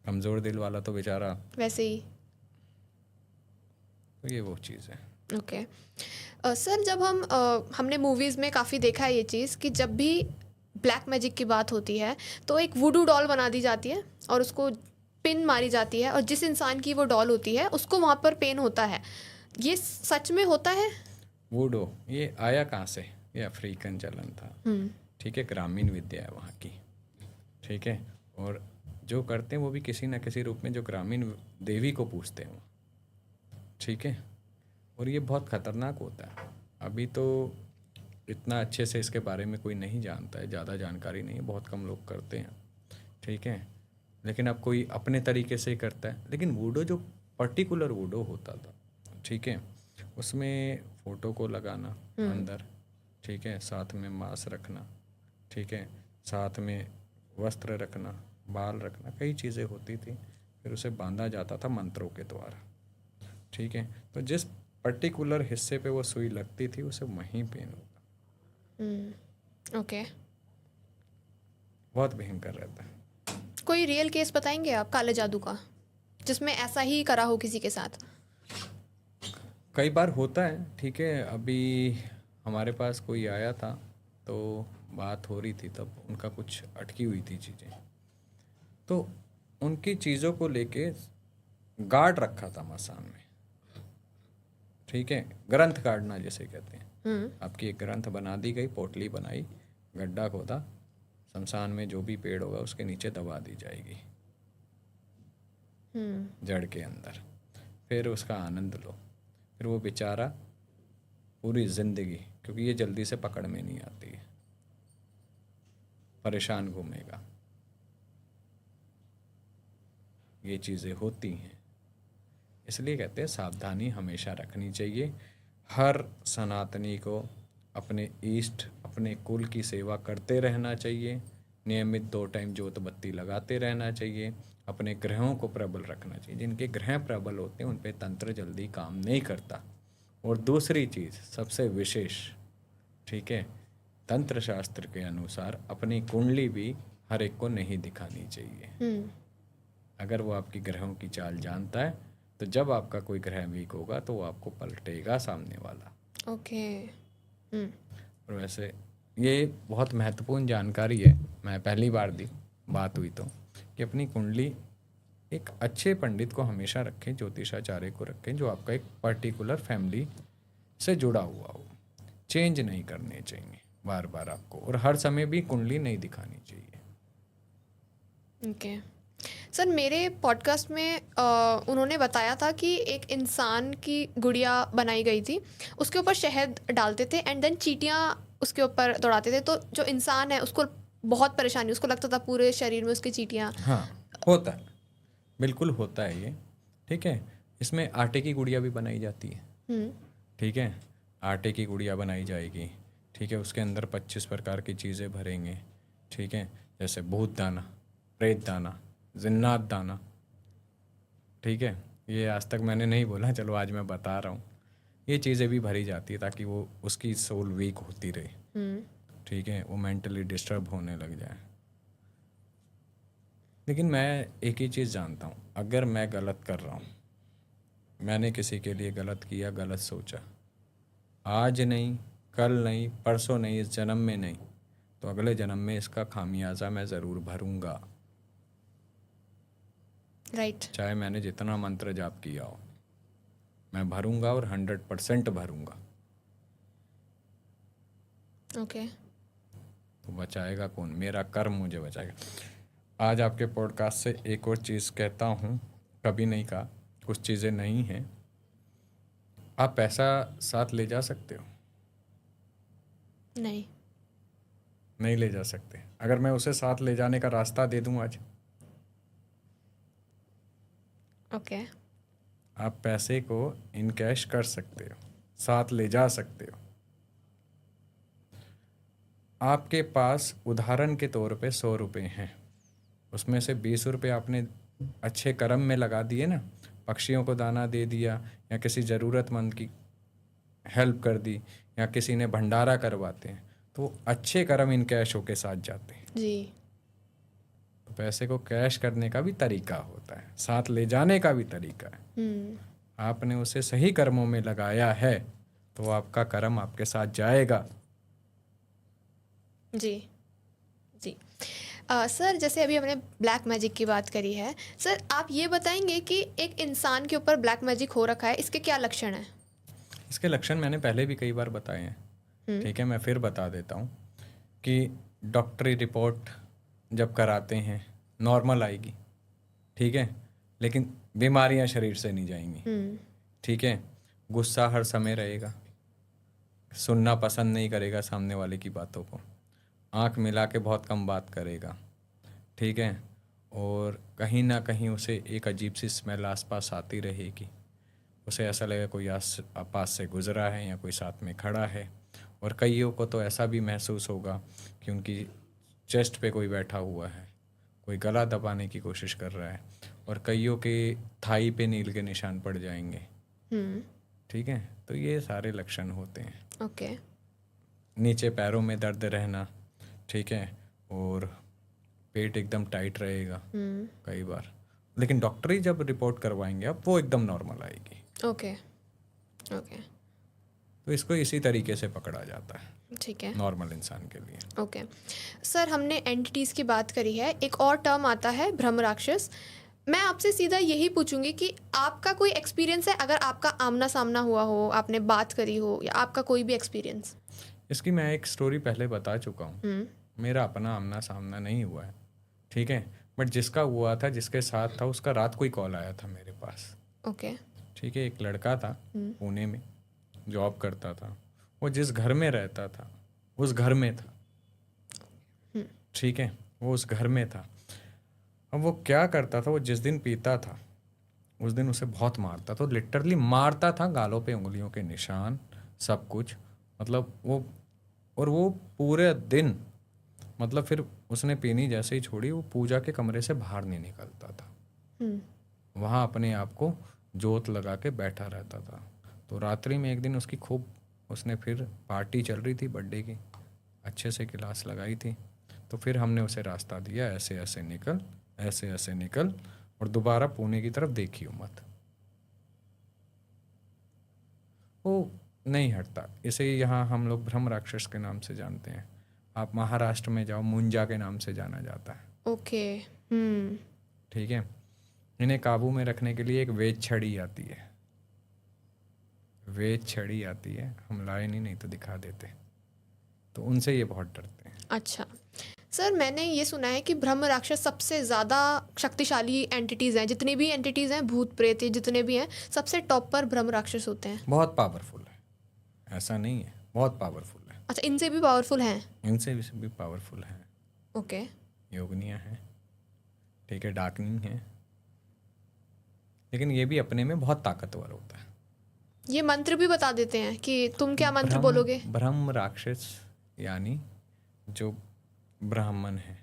कमज़ोर दिल वाला तो बेचारा वैसे ही। तो ये वो चीज़ है। ओके सर, जब हमने मूवीज़ में काफ़ी देखा है ये चीज़ कि जब भी ब्लैक मैजिक की बात होती है तो एक वुडू डॉल बना दी जाती है और उसको पिन मारी जाती है और जिस इंसान की वो डॉल होती है उसको वहाँ पर पेन होता है। ये सच में होता है? वुडो ये आया कहाँ से? ये अफ्रीकन चलन था, ठीक है, ग्रामीण विद्या है वहाँ की, ठीक है, और जो करते हैं वो भी किसी न किसी रूप में जो ग्रामीण देवी को पूजते हैं, ठीक है, और ये बहुत ख़तरनाक होता है। अभी तो इतना अच्छे से इसके बारे में कोई नहीं जानता है, ज़्यादा जानकारी नहीं है, बहुत कम लोग करते हैं, ठीक है, लेकिन अब कोई अपने तरीके से ही करता है। लेकिन वुडो जो पर्टिकुलर वुडो होता था, ठीक है, उसमें फ़ोटो को लगाना अंदर, ठीक है, साथ में मांस रखना, ठीक है, साथ में वस्त्र रखना, बाल रखना, कई चीज़ें होती थी। फिर उसे बांधा जाता था मंत्रों के द्वारा, ठीक है, तो जिस पर्टिकुलर हिस्से पे वो सुई लगती थी उसे वहीं पेन होगा। ओके। बहुत भयंकर रहता है। कोई रियल केस बताएंगे आप काले जादू का जिसमें ऐसा ही करा हो किसी के साथ? कई बार होता है, ठीक है, अभी हमारे पास कोई आया था तो बात हो रही थी, तब उनका कुछ अटकी हुई थी चीज़ें, तो उनकी चीज़ों को लेके गार्ड रखा था मसान में, ठीक है, ग्रंथ काटना जैसे कहते हैं। आपकी एक ग्रंथ बना दी गई, पोटली बनाई, गड्ढा खोदा, शमशान में जो भी पेड़ होगा उसके नीचे दबा दी जाएगी जड़ के अंदर। फिर उसका आनंद लो। फिर वो बेचारा पूरी जिंदगी, क्योंकि ये जल्दी से पकड़ में नहीं आती है, परेशान घूमेगा। ये चीज़ें होती हैं, इसलिए कहते हैं सावधानी हमेशा रखनी चाहिए। हर सनातनी को अपने इष्ट, अपने कुल की सेवा करते रहना चाहिए, नियमित 2 टाइम जोत बत्ती लगाते रहना चाहिए, अपने ग्रहों को प्रबल रखना चाहिए। जिनके ग्रह प्रबल होते हैं उन पे तंत्र जल्दी काम नहीं करता। और दूसरी चीज़ सबसे विशेष, ठीक है, तंत्र शास्त्र के अनुसार अपनी कुंडली भी हर एक को नहीं दिखानी चाहिए। अगर वो आपकी ग्रहों की चाल जानता है तो जब आपका कोई ग्रह वीक होगा तो वो आपको पलटेगा सामने वाला। ओके। और वैसे ये बहुत महत्वपूर्ण जानकारी है, मैं पहली बार दी बात हुई तो, कि अपनी कुंडली एक अच्छे पंडित को हमेशा रखें, ज्योतिषाचार्य को रखें, जो आपका एक पर्टिकुलर फैमिली से जुड़ा हुआ हो। चेंज नहीं करने चाहिए बार बार आपको, और हर समय भी कुंडली नहीं दिखानी चाहिए। ओके सर, मेरे पॉडकास्ट में उन्होंने बताया था कि एक इंसान की गुड़िया बनाई गई थी, उसके ऊपर शहद डालते थे एंड देन चींटियाँ उसके ऊपर दौड़ाते थे, तो जो इंसान है उसको बहुत परेशानी, उसको लगता था पूरे शरीर में उसकी चींटियाँ। हाँ, होता है, बिल्कुल होता है ये। ठीक है, इसमें आटे की गुड़िया भी बनाई जाती है। ठीक है, आटे की गुड़िया बनाई जाएगी। ठीक है, उसके अंदर 25 प्रकार की चीज़ें भरेंगे। ठीक है, जैसे भूत दाना, प्रेत दाना, जिन्नात दाना। ठीक है, ये आज तक मैंने नहीं बोला, चलो आज मैं बता रहा हूँ। ये चीज़ें भी भरी जाती है ताकि वो उसकी सोल वीक होती रहे। ठीक है, वो मेंटली डिस्टर्ब होने लग जाए। लेकिन मैं एक ही चीज़ जानता हूँ, अगर मैं गलत कर रहा हूँ, मैंने किसी के लिए गलत किया, गलत सोचा, आज नहीं, कल नहीं, परसों नहीं, इस जन्म में नहीं, तो अगले जन्म में इसका खामियाजा मैं ज़रूर भरूंगा। राइट। चाहे मैंने जितना मंत्र जाप किया हो, मैं भरूंगा, और 100% भरूंगा। ओके। तो बचाएगा कौन? मेरा कर्म मुझे बचाएगा। आज आपके पॉडकास्ट से एक और चीज़ कहता हूँ, कभी नहीं कहा, कुछ चीज़ें नहीं हैं। आप पैसा साथ ले जा सकते हो? नहीं। नहीं ले जा सकते। अगर मैं उसे साथ ले जाने का रास्ता दे दूँ आज, ओके। आप पैसे को इन कैश कर सकते हो, साथ ले जा सकते हो। आपके पास उदाहरण के तौर पे 100 रुपये हैं, उसमें से 20 रुपये आपने अच्छे कर्म में लगा दिए ना, पक्षियों को दाना दे दिया, या किसी ज़रूरतमंद की हेल्प कर दी, या किसी ने भंडारा करवाते हैं, तो अच्छे कर्म इन कैश होके साथ जाते हैं। जी। तो पैसे को कैश करने का भी तरीका होता है, साथ ले जाने का भी तरीका है। आपने उसे सही कर्मों में लगाया है तो आपका कर्म आपके साथ जाएगा। जी। जी। सर, जैसे अभी हमने ब्लैक मैजिक की बात करी है, सर आप ये बताएंगे कि एक इंसान के ऊपर ब्लैक मैजिक हो रखा है, इसके क्या लक्षण हैं? इसके लक्षण मैंने पहले भी कई बार बताए हैं। ठीक है, मैं फिर बता देता हूँ कि डॉक्टरी रिपोर्ट जब कराते हैं नॉर्मल आएगी। ठीक है, लेकिन बीमारियां शरीर से नहीं जाएंगी। ठीक है, गुस्सा हर समय रहेगा, सुनना पसंद नहीं करेगा सामने वाले की बातों को, आंख मिला के बहुत कम बात करेगा। ठीक है, और कहीं ना कहीं उसे एक अजीब सी स्मेल आसपास आती रहेगी। उसे ऐसा लगेगा कोई पास से गुजरा है या कोई साथ में खड़ा है। और कईयों को तो ऐसा भी महसूस होगा कि उनकी चेस्ट पे कोई बैठा हुआ है, कोई गला दबाने की कोशिश कर रहा है, और कईयों के थाई पे नील के निशान पड़ जाएंगे। ठीक है, तो ये सारे लक्षण होते हैं। ओके। नीचे पैरों में दर्द रहना। ठीक है, और पेट एकदम टाइट रहेगा कई बार, लेकिन डॉक्टर ही जब रिपोर्ट करवाएंगे आप, वो एकदम नॉर्मल आएगी। ओके। ओके। तो इसको इसी तरीके से पकड़ा जाता है, ठीक है। नॉर्मल इंसान के लिए। ओके सर, हमने एंटिटीज़ की बात करी है, एक और टर्म आता है ब्रह्म राक्षस। मैं आपसे सीधा यही पूछूंगी कि आपका कोई एक्सपीरियंस है, अगर आपका आमना सामना हुआ हो, आपने बात करी हो, या आपका कोई भी एक्सपीरियंस? इसकी मैं एक स्टोरी पहले बता चुका हूँ। मेरा अपना आमना सामना नहीं हुआ है। ठीक है, बट जिसका हुआ था, जिसके साथ था, उसका रात को ही कॉल आया था मेरे पास। ओके। ठीक है, एक लड़का था, पुणे में जॉब करता था, वो जिस घर में रहता था उस घर में था। ठीक है, वो उस घर में था। अब वो क्या करता था, वो जिस दिन पीता था उस दिन उसे बहुत मारता था, तो लिटरली मारता था, गालों पे उंगलियों के निशान, सब कुछ। मतलब वो, और वो पूरे दिन, मतलब फिर उसने पीनी जैसे ही छोड़ी, वो पूजा के कमरे से बाहर नहीं निकलता था। वहाँ अपने आप को जोत लगा के बैठा रहता था। तो रात्रि में एक दिन उसकी खूब, उसने फिर पार्टी चल रही थी बर्थडे की, अच्छे से क्लास लगाई थी, तो फिर हमने उसे रास्ता दिया, ऐसे ऐसे निकल, ऐसे ऐसे निकल, और दोबारा पुणे की तरफ देखियो मत। वो नहीं हटता। इसे यहाँ हम लोग ब्रह्म राक्षस के नाम से जानते हैं। आप महाराष्ट्र में जाओ, मुंजा के नाम से जाना जाता है। ओके। ठीक है। इन्हें काबू में रखने के लिए एक वेद छड़ी आती है, वेद छड़ी आती है, हम लाए नहीं तो दिखा देते। तो उनसे ये बहुत डरते हैं। अच्छा सर, मैंने ये सुना है कि ब्रह्म राक्षस सबसे ज़्यादा शक्तिशाली एंटिटीज़ हैं, जितनी भी एंटिटीज़ हैं, भूत प्रेत ये जितने भी हैं, सबसे टॉप पर ब्रह्म राक्षस होते हैं। बहुत पावरफुल है, ऐसा नहीं है, बहुत पावरफुल है। अच्छा, इनसे भी पावरफुल हैं? इनसे भी पावरफुल है। ओके। योगनिया है, ठीक है, डाकनी है, लेकिन ये भी अपने में बहुत ताकतवर होता है। ये मंत्र भी बता देते हैं कि तुम क्या मंत्र बोलोगे? ब्रह्म राक्षस यानी जो ब्राह्मण है,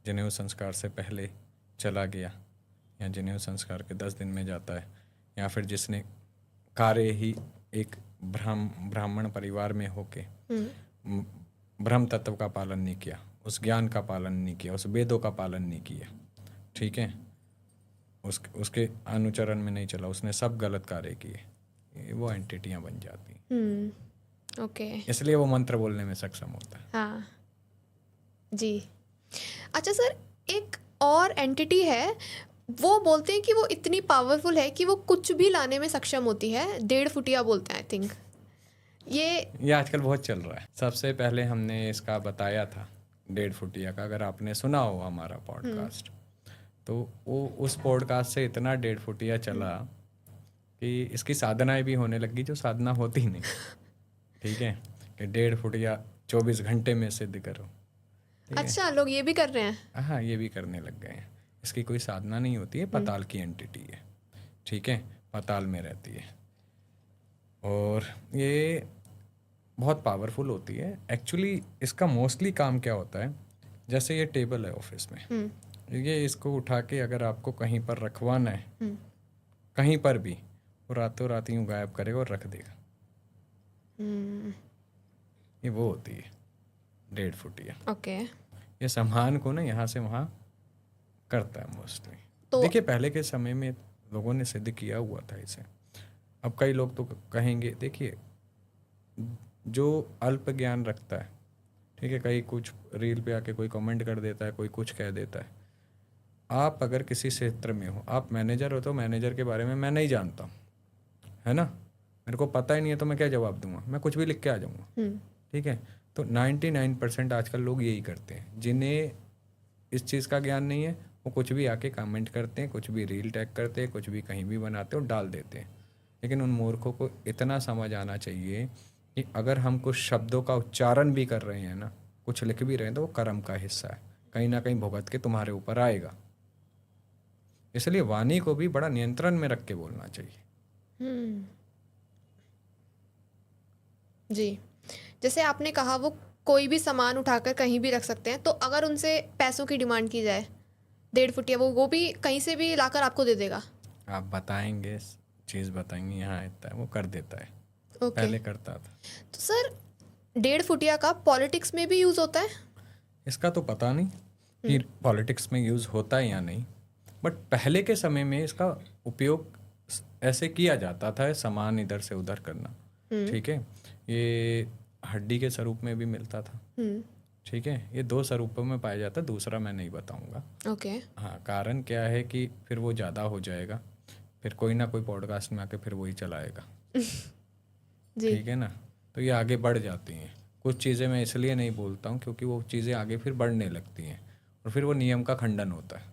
जनेऊ संस्कार से पहले चला गया, या जनेऊ संस्कार के 10 दिन में जाता है, या फिर जिसने कार्य ही एक ब्राह्मण परिवार में होके ब्रह्म तत्व का पालन नहीं किया, उस ज्ञान का पालन नहीं किया, उस वेदों का पालन नहीं किया, ठीक है, उसके अनुचरण में नहीं चला, उसने सब गलत कार्य किए, वो एंटिटियां बन जाती। ओके। इसलिए वो मंत्र बोलने में सक्षम होता है। हाँ जी। अच्छा सर, एक और एंटिटी है, वो बोलते हैं कि वो इतनी पावरफुल है कि वो कुछ भी लाने में सक्षम होती है, 1.5 फुटिया बोलते हैं आई थिंक। ये आजकल बहुत चल रहा है। सबसे पहले हमने इसका बताया था 1.5 फुटिया का, अगर आपने सुना हो हमारा पॉडकास्ट, तो वो उस पॉडकास्ट से इतना 1.5 फुटिया चला कि इसकी साधनाएं भी होने लगी जो साधना होती नहीं। ठीक है, कि 1.5 फुटिया 24 घंटे में सिद्ध करो। अच्छा, लोग ये भी कर रहे हैं? हाँ, ये भी करने लग गए हैं। इसकी कोई साधना नहीं होती है, पाताल की एंटिटी है, ठीक है, पाताल में रहती है और ये बहुत पावरफुल होती है। एक्चुअली इसका मोस्टली काम क्या होता है, जैसे ये टेबल है ऑफिस में, ये इसको उठा के अगर आपको कहीं पर रखवाना है, कहीं पर भी, वो रातों रात यूँ गायब करेगा और रख देगा। ये वो होती है 1.5 फुटिया। ओके। ये सामान को ना यहाँ से वहाँ करता है मोस्टली। तो देखिए, पहले के समय में लोगों ने सिद्ध किया हुआ था इसे। अब कई लोग तो कहेंगे, देखिए, जो अल्प ज्ञान रखता है, ठीक है, कहीं कुछ रील पे आके कोई कमेंट कर देता है, कोई कुछ कह देता है। आप अगर किसी क्षेत्र में हो, आप मैनेजर हो, तो मैनेजर के बारे में मैं नहीं जानता हूँ, है ना, मेरे को पता ही नहीं है, तो मैं क्या जवाब दूंगा, मैं कुछ भी लिख के आ जाऊँगा। ठीक है, तो 99% आजकल लोग यही करते हैं। जिन्हें इस चीज़ का ज्ञान नहीं है, वो कुछ भी आके कमेंट करते हैं, कुछ भी रील टैग करते हैं, कुछ भी कहीं भी बनाते और डाल देते हैं। लेकिन उन मूर्खों को इतना समझ आना चाहिए कि अगर हम कुछ शब्दों का उच्चारण भी कर रहे हैं ना, कुछ लिख भी रहे हैं, तो वो कर्म का हिस्सा है, कहीं ना कहीं भुगत के तुम्हारे ऊपर आएगा। इसलिए वाणी को भी बड़ा नियंत्रण में रख के बोलना चाहिए। जी, जैसे आपने कहा वो कोई भी सामान उठाकर कहीं भी रख सकते हैं, तो अगर उनसे पैसों की डिमांड की जाए 1.5 फुटिया, वो भी कहीं से भी लाकर आपको दे देगा? आप बताएंगे, चीज़ बताएंगे, यहाँ इतना है, वो कर देता है। पहले करता था। तो सर 1.5 फुटिया का पॉलिटिक्स में भी यूज़ होता है? इसका तो पता नहीं कि पॉलिटिक्स में यूज़ होता है या नहीं, बट पहले के समय में इसका उपयोग ऐसे किया जाता था, सामान इधर से उधर करना। ठीक है, ये हड्डी के स्वरूप में भी मिलता था। ठीक है, ये 2 स्वरूपों में पाया जाता है, दूसरा मैं नहीं बताऊंगा। ओके। हाँ, कारण क्या है कि फिर वो ज़्यादा हो जाएगा, फिर कोई ना कोई पॉडकास्ट में आके फिर वही चलाएगा। ठीक है ना, तो ये आगे बढ़ जाती हैं। कुछ चीज़ें मैं इसलिए नहीं बोलता हूँ क्योंकि वो चीज़ें आगे फिर बढ़ने लगती हैं और फिर वो नियम का खंडन होता है।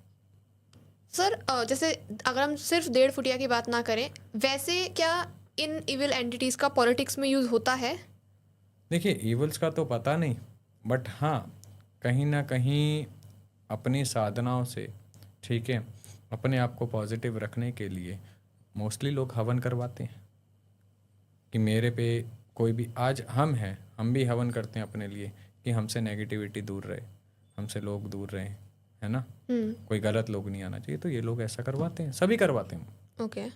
सर जैसे अगर हम सिर्फ 1.5 फुटिया की बात ना करें, वैसे क्या इन इविल एंटिटीज़ का पॉलिटिक्स में यूज़ होता है? देखिए, इवल्स का तो पता नहीं, बट हाँ, कहीं ना कहीं अपनी साधनाओं से, ठीक है, अपने आप को पॉजिटिव रखने के लिए मोस्टली लोग हवन करवाते हैं कि मेरे पे कोई भी, आज हम हैं, हम भी हवन करते हैं अपने लिए कि हमसे नेगेटिविटी दूर रहे, हमसे लोग दूर रहे, है ना, कोई गलत लोग नहीं आना चाहिए। तो ये लोग ऐसा करवाते हैं, सभी करवाते हैं। ओके।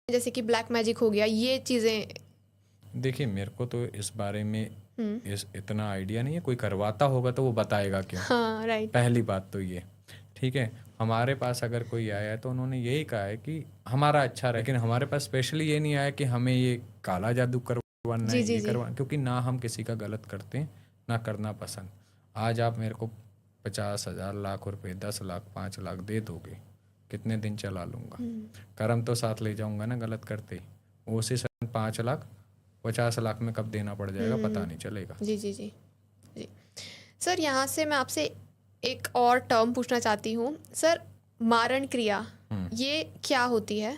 जैसे कि ब्लैक मैजिक हो गया, ये चीज़ें। देखिए, मेरे को तो इस बारे में इतना आइडिया नहीं है, कोई करवाता होगा तो वो बताएगा क्यों। हाँ, राइट। पहली बात तो ये, ठीक है, हमारे पास अगर कोई आया है तो उन्होंने यही कहा है कि हमारा अच्छा रहे, लेकिन हमारे पास स्पेशली ये नहीं आया कि हमें ये काला जादू करवाना है, ये करवाना, क्योंकि ना हम किसी का गलत करते हैं, ना करना पसंद। आज आप मेरे को 50,000 लाख रुपए, 10 लाख, 5 लाख दे दोगे, कितने दिन चला लूँगा? कर्म तो साथ ले जाऊँगा ना गलत करते ही। वो उसी समय 5 लाख 50 लाख में कब देना पड़ जाएगा पता नहीं चलेगा। जी जी जी जी। सर यहाँ से मैं आपसे एक और टर्म पूछना चाहती हूँ सर, मारण क्रिया, ये क्या होती है?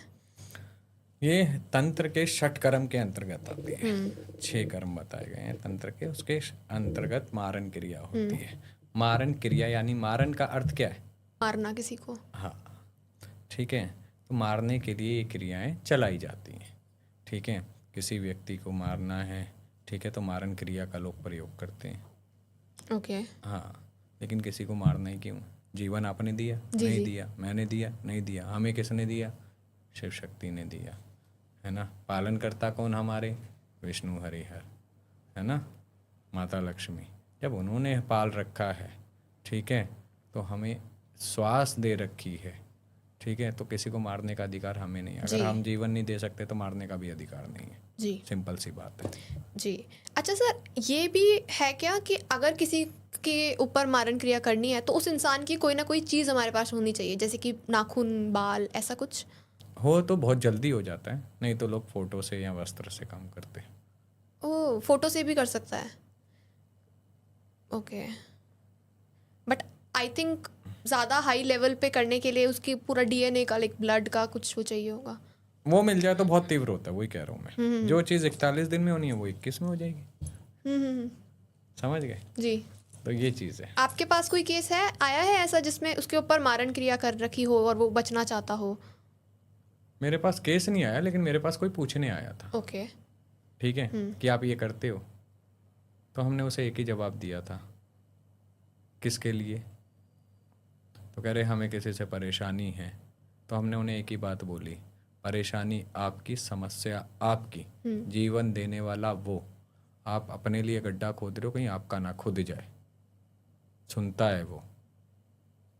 ये तंत्र के 6 कर्म के अंतर्गत आती है। 6 कर्म बताए गए हैं तंत्र के, उसके अंतर्गत मारण क्रिया होती है। मारण क्रिया यानी मारण का अर्थ क्या है? मारना किसी को। हाँ, ठीक है। तो मारने के लिए ये क्रियाएं चलाई जाती हैं, ठीक है। किसी व्यक्ति को मारना है, ठीक है, तो मारण क्रिया का लोग प्रयोग करते हैं। ओके। हाँ, लेकिन किसी को मारना ही क्यों? जीवन आपने दिया? जी नहीं जी। दिया। मैंने दिया? नहीं दिया। हमें किसने दिया? शिव शक्ति ने दिया, है ना। पालन करता कौन हमारे? विष्णु हरिहर, है ना, माता लक्ष्मी। जब उन्होंने पाल रखा है, ठीक है, तो हमें श्वास दे रखी है, ठीक है, तो किसी को मारने का अधिकार हमें नहीं है। अगर जी। हम जीवन नहीं दे सकते तो मारने का भी अधिकार नहीं है। जी सिंपल सी बात है। जी। अच्छा सर, ये भी है क्या कि अगर किसी के ऊपर मारण क्रिया करनी है तो उस इंसान की कोई ना कोई चीज़ हमारे पास होनी चाहिए, जैसे कि नाखून, बाल, ऐसा कुछ? हो तो बहुत जल्दी हो जाता है, नहीं तो लोग फोटो से या वस्त्र से काम करते हैं। ओह, फोटो से भी कर सकता है? ओके। बट आई थिंक ज़्यादा हाई लेवल पे करने के लिए उसकी पूरा डीएनए का, लाइक ब्लड का कुछ वो चाहिए होगा। वो मिल जाए तो बहुत तीव्र होता है, वही कह रहा हूँ मैं। जो चीज़ 41 दिन में होनी है वो 21 में हो जाएगी। हम्म। समझ गए? जी। तो ये चीज़ है। आपके पास कोई केस है, आया है ऐसा जिसमें उसके ऊपर मारण क्रिया कर रखी हो और वो बचना चाहता हो? मेरे पास केस नहीं आया, लेकिन मेरे पास कोई पूछने आया था, ओके। ठीक है, कि आप ये करते हो। तो हमने उसे एक ही जवाब दिया था, किसके लिए? तो कह रहे हमें किसी से परेशानी है। तो हमने उन्हें एक ही बात बोली, परेशानी आपकी, समस्या आपकी, जीवन देने वाला वो। आप अपने लिए गड्ढा खोद रहे हो, कहीं आपका ना खुद जाए। सुनता है वो,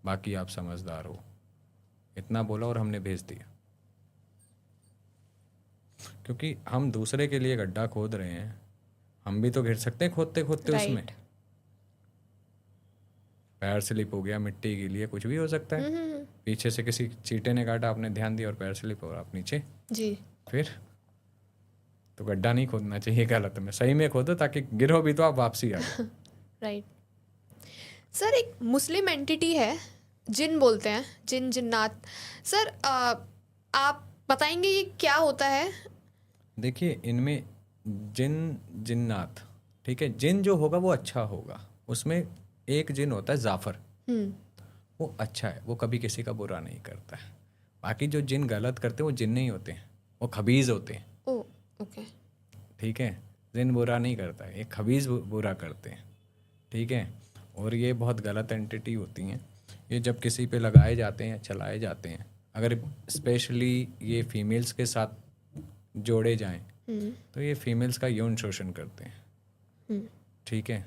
बाकी आप समझदार हो। इतना बोला और हमने भेज दिया। क्योंकि हम दूसरे के लिए गड्ढा खोद रहे हैं, हम भी तो गिर सकते हैं खोदते खोदते उसमें। राइट। पैर स्लिप हो गया, मिट्टी गीली है, कुछ भी हो सकता है। पीछे से किसी चींटे ने काटा, आपने ध्यान दिया और पैर स्लिप हो रहा, आप नीचे। जी। फिर तो गड्ढा नहीं खोदना चाहिए, गलत में। सही में खोदो ताकि गिरो भी तो आप वापसी आ जाओ। राइट। सर, एक मुस्लिम एंटिटी है, जिन बोलते हैं, जिन, जिन्नात। सर आप बताएंगे ये क्या होता है? देखिए, इनमें जिन, जिन्नात, ठीक है, जिन जो होगा वो अच्छा होगा। उसमें एक जिन होता है जाफर, वो अच्छा है, वो कभी किसी का बुरा नहीं करता है। बाकी जो जिन गलत करते हैं वो जिन नहीं होते हैं, वो खबीज होते हैं, ओ, ओके। ठीक है। जिन बुरा नहीं करता है, ये खबीज बुरा करते हैं, ठीक है। और ये बहुत गलत एंटिटी होती हैं। ये जब किसी पे लगाए जाते हैं, चलाए जाते हैं, अगर स्पेशली ये फीमेल्स के साथ जोड़े जाएं तो ये फीमेल्स का यौन शोषण करते हैं, ठीक है,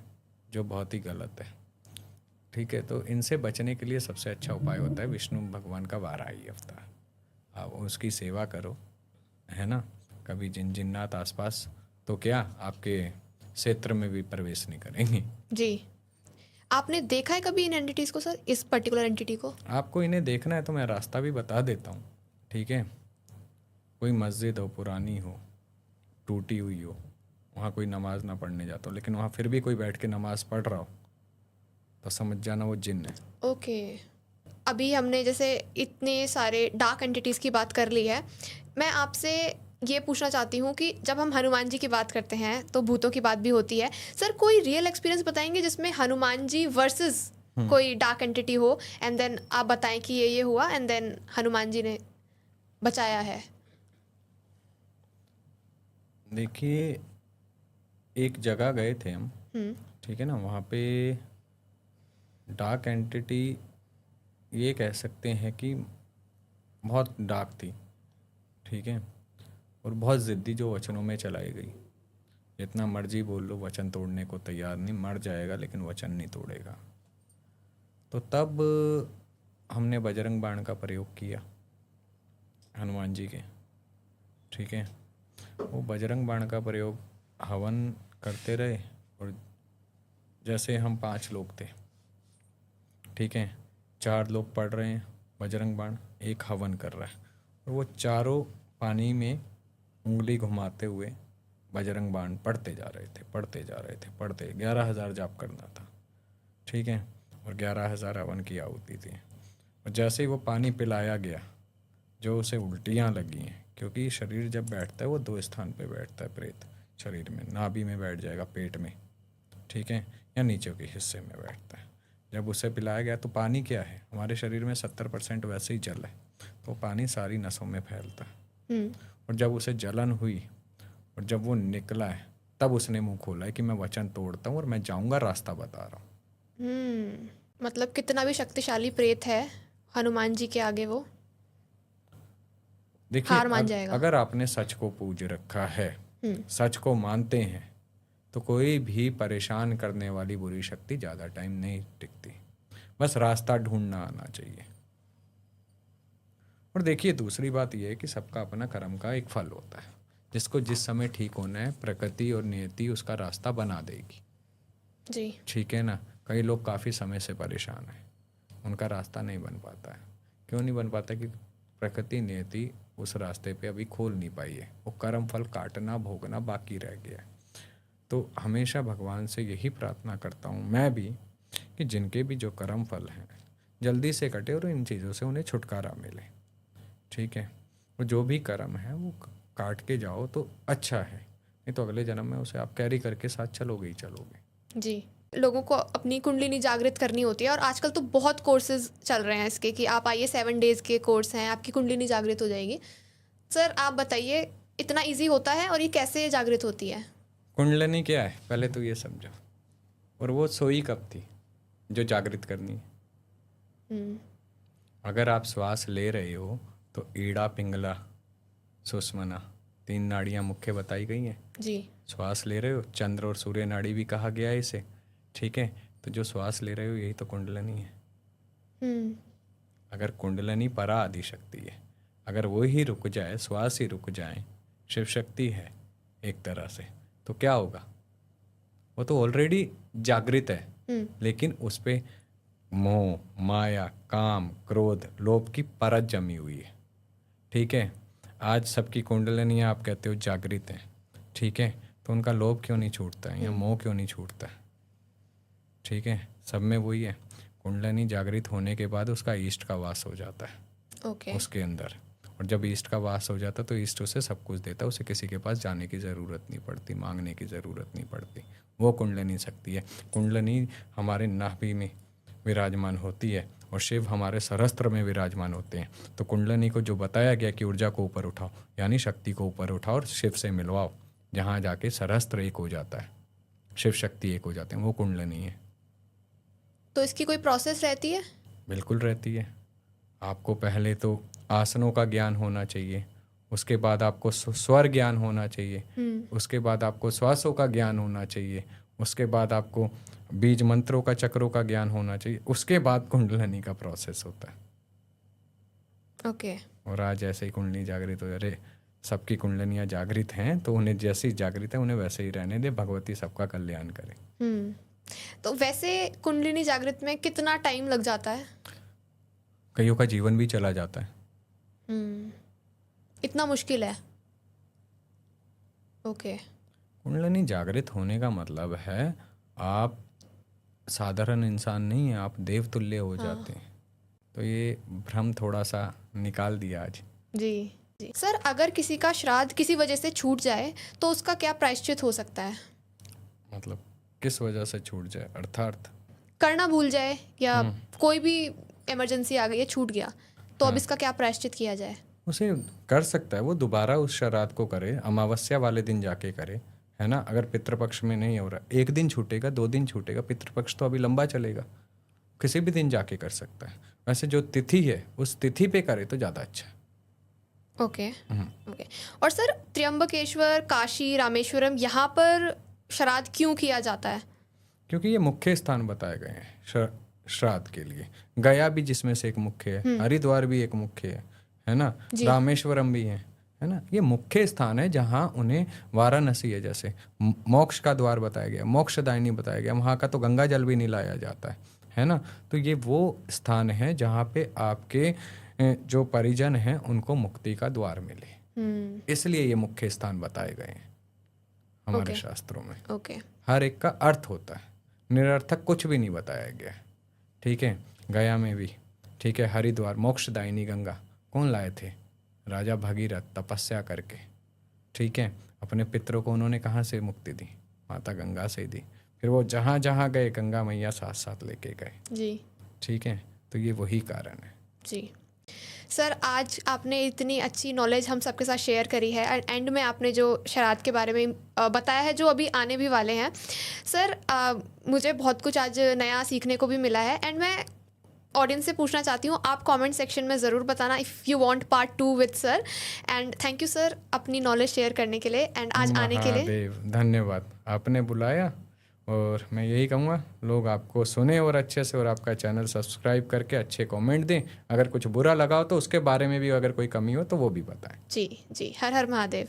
जो बहुत ही गलत है, ठीक है। तो इनसे बचने के लिए सबसे अच्छा उपाय होता है विष्णु भगवान का वाराही अवतार। आप उसकी सेवा करो, है ना। कभी जिन जिन्नात आसपास तो क्या आपके क्षेत्र में भी प्रवेश नहीं करेंगे। जी। आपने देखा है कभी इन एंटिटीज़ को सर, इस पर्टिकुलर एंटिटी को? आपको इन्हें देखना है तो मैं रास्ता भी बता देता हूँ, ठीक है। कोई मस्जिद हो, पुरानी हो, टूटी हुई हो, वहाँ कोई नमाज ना पढ़ने जाता हो, लेकिन वहाँ फिर भी कोई बैठ के नमाज पढ़ रहा हो, तो समझ जाना वो जिन है। ओके। अभी हमने जैसे इतने सारे डार्क एंटिटीज़ की बात कर ली है, मैं आपसे ये पूछना चाहती हूँ कि जब हम हनुमान जी की बात करते हैं तो भूतों की बात भी होती है। सर, कोई रियल एक्सपीरियंस बताएंगे जिसमें हनुमान जी वर्सेस कोई डार्क एंटिटी हो, एंड देन आप बताएं कि ये हुआ एंड देन हनुमान जी ने बचाया है? देखिए, एक जगह गए थे हम, ठीक है ना, वहाँ पे डार्क एंटिटी ये कह सकते हैं कि बहुत डार्क थी, ठीक है, और बहुत ज़िद्दी, जो वचनों में चलाई गई। जितना मर्जी बोल लो, वचन तोड़ने को तैयार नहीं, मर जाएगा लेकिन वचन नहीं तोड़ेगा। तो तब हमने बजरंग बाण का प्रयोग किया हनुमान जी के, ठीक है। वो बजरंग बाण का प्रयोग हवन करते रहे, और जैसे हम 5 लोग थे, ठीक है, 4 लोग पढ़ रहे हैं बजरंग बाण, एक हवन कर रहा है, और वो चारों पानी में उंगली घुमाते हुए बजरंग बाण पढ़ते जा रहे थे, पढ़ते जा रहे थे, पढ़ते 11,000 जाप करना था, ठीक है, और 11,000 हवन की आहुति थी। और जैसे ही वो पानी पिलाया गया, जो उसे उल्टियाँ लगी हैं, क्योंकि शरीर जब बैठता है वो 2 स्थान पे बैठता है प्रेत शरीर में, नाभि में बैठ जाएगा, पेट में, ठीक है, या नीचे के हिस्से में बैठता है। जब उसे पिलाया गया तो पानी क्या है, हमारे शरीर में 70% वैसे ही जल है, तो पानी सारी नसों में फैलता है। और जब उसे जलन हुई और जब वो निकला है, तब उसने मुंह खोला है कि मैं वचन तोड़ता हूँ और मैं जाऊँगा, रास्ता बता रहा हूँ। मतलब कितना भी शक्तिशाली प्रेत है, हनुमान जी के आगे वो देखिए, हार मान जाएगा। अगर आपने सच को पूज रखा है, सच को मानते हैं, तो कोई भी परेशान करने वाली बुरी शक्ति ज़्यादा टाइम नहीं टिकती, बस रास्ता ढूंढना आना चाहिए। और देखिए, दूसरी बात यह है कि सबका अपना कर्म का एक फल होता है, जिसको जिस समय ठीक होना है प्रकृति और नियति उसका रास्ता बना देगी जी। ठीक है ना। कई लोग काफ़ी समय से परेशान हैं, उनका रास्ता नहीं बन पाता है। क्यों नहीं बन पाता? कि प्रकृति नियति उस रास्ते पे अभी खोल नहीं पाई है, वो कर्म फल काटना भोगना बाकी रह गया है। तो हमेशा भगवान से यही प्रार्थना करता हूँ मैं भी, कि जिनके भी जो कर्म फल हैं जल्दी से कटे और इन चीज़ों से उन्हें छुटकारा मिले, ठीक है। और जो भी कर्म है वो काट के जाओ तो अच्छा है, नहीं तो अगले जन्म में उसे आप कैरी करके साथ चलोगे ही चलोगे। जी, लोगों को अपनी कुंडलिनी जागृत करनी होती है, और आजकल तो बहुत कोर्सेज चल रहे हैं इसके, कि आप आइए 7 डेज़ के कोर्स हैं, आपकी कुंडलिनी जागृत हो जाएगी। सर आप बताइए, इतना इजी होता है और ये कैसे जागृत होती है? कुंडलिनी क्या है पहले तो ये समझो, और वो सोई कब थी जो जागृत करनी है। अगर आप श्वास ले रहे हो तो ईड़ा, पिंगला, सुषुम्ना 3 नाड़ियाँ मुख्य बताई गई हैं। जी। श्वास ले रहे हो, चंद्र और सूर्य नाड़ी भी कहा गया है इसे, ठीक है। तो जो श्वास ले रहे हो यही तो कुंडलिनी है। अगर कुंडलिनी परा आदि शक्ति है, अगर वो ही रुक जाए, श्वास ही रुक जाए, शिव शक्ति है एक तरह से, तो क्या होगा? वो तो ऑलरेडी जागृत है, लेकिन उस पे मोह, माया, काम, क्रोध, लोभ की परत जमी हुई है, ठीक है। आज सबकी कुंडलिनी आप कहते हो जागृत है, ठीक है, तो उनका लोभ क्यों नहीं छूटता है या मोह क्यों नहीं छूटता है? ठीक है, सब में वही है। कुंडलिनी जागृत होने के बाद उसका ईष्ट का वास हो जाता है उसके अंदर, और जब ईष्ट का वास हो जाता है तो ईष्ट उसे सब कुछ देता है, उसे किसी के पास जाने की ज़रूरत नहीं पड़ती, मांगने की ज़रूरत नहीं पड़ती। वो कुंडलिनी शक्ति है। कुंडलिनी हमारे नाभि में विराजमान होती है और शिव हमारे सहस्त्र में विराजमान होते हैं। तो कुंडलिनी को जो बताया गया कि ऊर्जा को ऊपर उठाओ, यानी शक्ति को ऊपर उठाओ और शिव से मिलवाओ, जहाँ जाके सहस्त्र एक हो जाता है, शिव शक्ति एक हो जाते हैं, वो कुंडलिनी है। तो इसकी कोई प्रोसेस रहती है? बिल्कुल रहती है। आपको पहले तो आसनों का ज्ञान होना चाहिए, उसके बाद आपको स्वर ज्ञान होना चाहिए, उसके बाद आपको श्वासों का ज्ञान होना चाहिए, उसके बाद आपको बीज मंत्रों का, चक्रों का ज्ञान होना चाहिए, उसके बाद कुंडलिनी का प्रोसेस होता है। ओके। और आज ऐसे ही कुंडली जागृत हो, अरे सबकी कुंडलियाँ जागृत हैं तो उन्हें जैसी जागृत है उन्हें वैसे ही रहने दे, भगवती सबका कल्याण करे। तो वैसे कुंडलिनी जागृत में कितना टाइम लग जाता है? कईयों का जीवन भी चला जाता है। इतना मुश्किल है? ओके। कुंडलिनी जागृत होने का मतलब है आप साधारण इंसान नहीं है, आप देवतुल्य हो जाते हैं। तो ये भ्रम थोड़ा सा निकाल दिया आज। जी। सर अगर किसी का श्राद्ध किसी वजह से छूट जाए तो उसका क्या प्रायश्चित हो सकता है? मतलब किस वजह से छूट जाए? अर्थात करना भूल जाए या कोई भी इमरजेंसी आ गई है, छूट गया, तो अब इसका क्या प्रायश्चित किया जाए? उसे कर सकता है वो दोबारा उस श्राद्ध को करे, अमावस्या वाले दिन जाके करे, है ना। अगर पितृपक्ष में नहीं हो रहा, 1 दिन छूटेगा, 2 दिन छूटेगा, पितृपक्ष तो अभी लंबा चलेगा, किसी भी दिन जाके कर सकता है। वैसे जो तिथि है उस तिथि पे करे तो ज़्यादा अच्छा है। ओके। और सर त्र्यंबकेश्वर, काशी, रामेश्वरम, यहाँ पर श्राद्ध क्यों किया जाता है? क्योंकि ये मुख्य स्थान बताए गए हैं श्राद्ध के लिए। गया भी जिसमें से एक मुख्य है, हरिद्वार भी एक मुख्य है ना, रामेश्वरम भी है है ना। ये मुख्य स्थान है जहाँ उन्हें वाराणसी है जैसे मोक्ष का द्वार बताया गया, मोक्षदायिनी बताया गया, वहाँ का तो गंगा जल भी नहीं लाया जाता है ना। तो ये वो स्थान है जहाँ पे आपके जो परिजन हैं उनको मुक्ति का द्वार मिले, इसलिए ये मुख्य स्थान बताए गए हैं हमारे ओके। शास्त्रों में। ओके। हर एक का अर्थ होता है, निरर्थक कुछ भी नहीं बताया गया है, ठीक है। गया में भी, ठीक है, हरिद्वार मोक्षदायिनी गंगा कौन लाए थे? राजा भगीरथ तपस्या करके, ठीक है। अपने पितरों को उन्होंने कहाँ से मुक्ति दी? माता गंगा से दी। फिर वो जहाँ जहाँ गए गंगा मैया साथ साथ लेके गए, जी। ठीक है। तो ये वही कारण है। जी सर, आज आपने इतनी अच्छी नॉलेज हम सबके साथ शेयर करी है एंड एंड में आपने जो शराध के बारे में बताया है जो अभी आने भी वाले हैं सर, मुझे बहुत कुछ आज नया सीखने को भी मिला है। एंड मैं ऑडियंस से पूछना चाहती हूँ, आप कमेंट सेक्शन में ज़रूर बताना if you want part 2 with sir. And thank you sir अपनी नॉलेज शेयर करने के लिए एंड आज आने के लिए। महादेव, धन्यवाद, आपने बुलाया। और मैं यही कहूँगा लोग आपको सुने और अच्छे से, और आपका चैनल सब्सक्राइब करके अच्छे कमेंट दें। अगर कुछ बुरा लगा हो तो उसके बारे में भी अगर कोई कमी हो तो वो भी बताएं। जी जी, हर हर महादेव।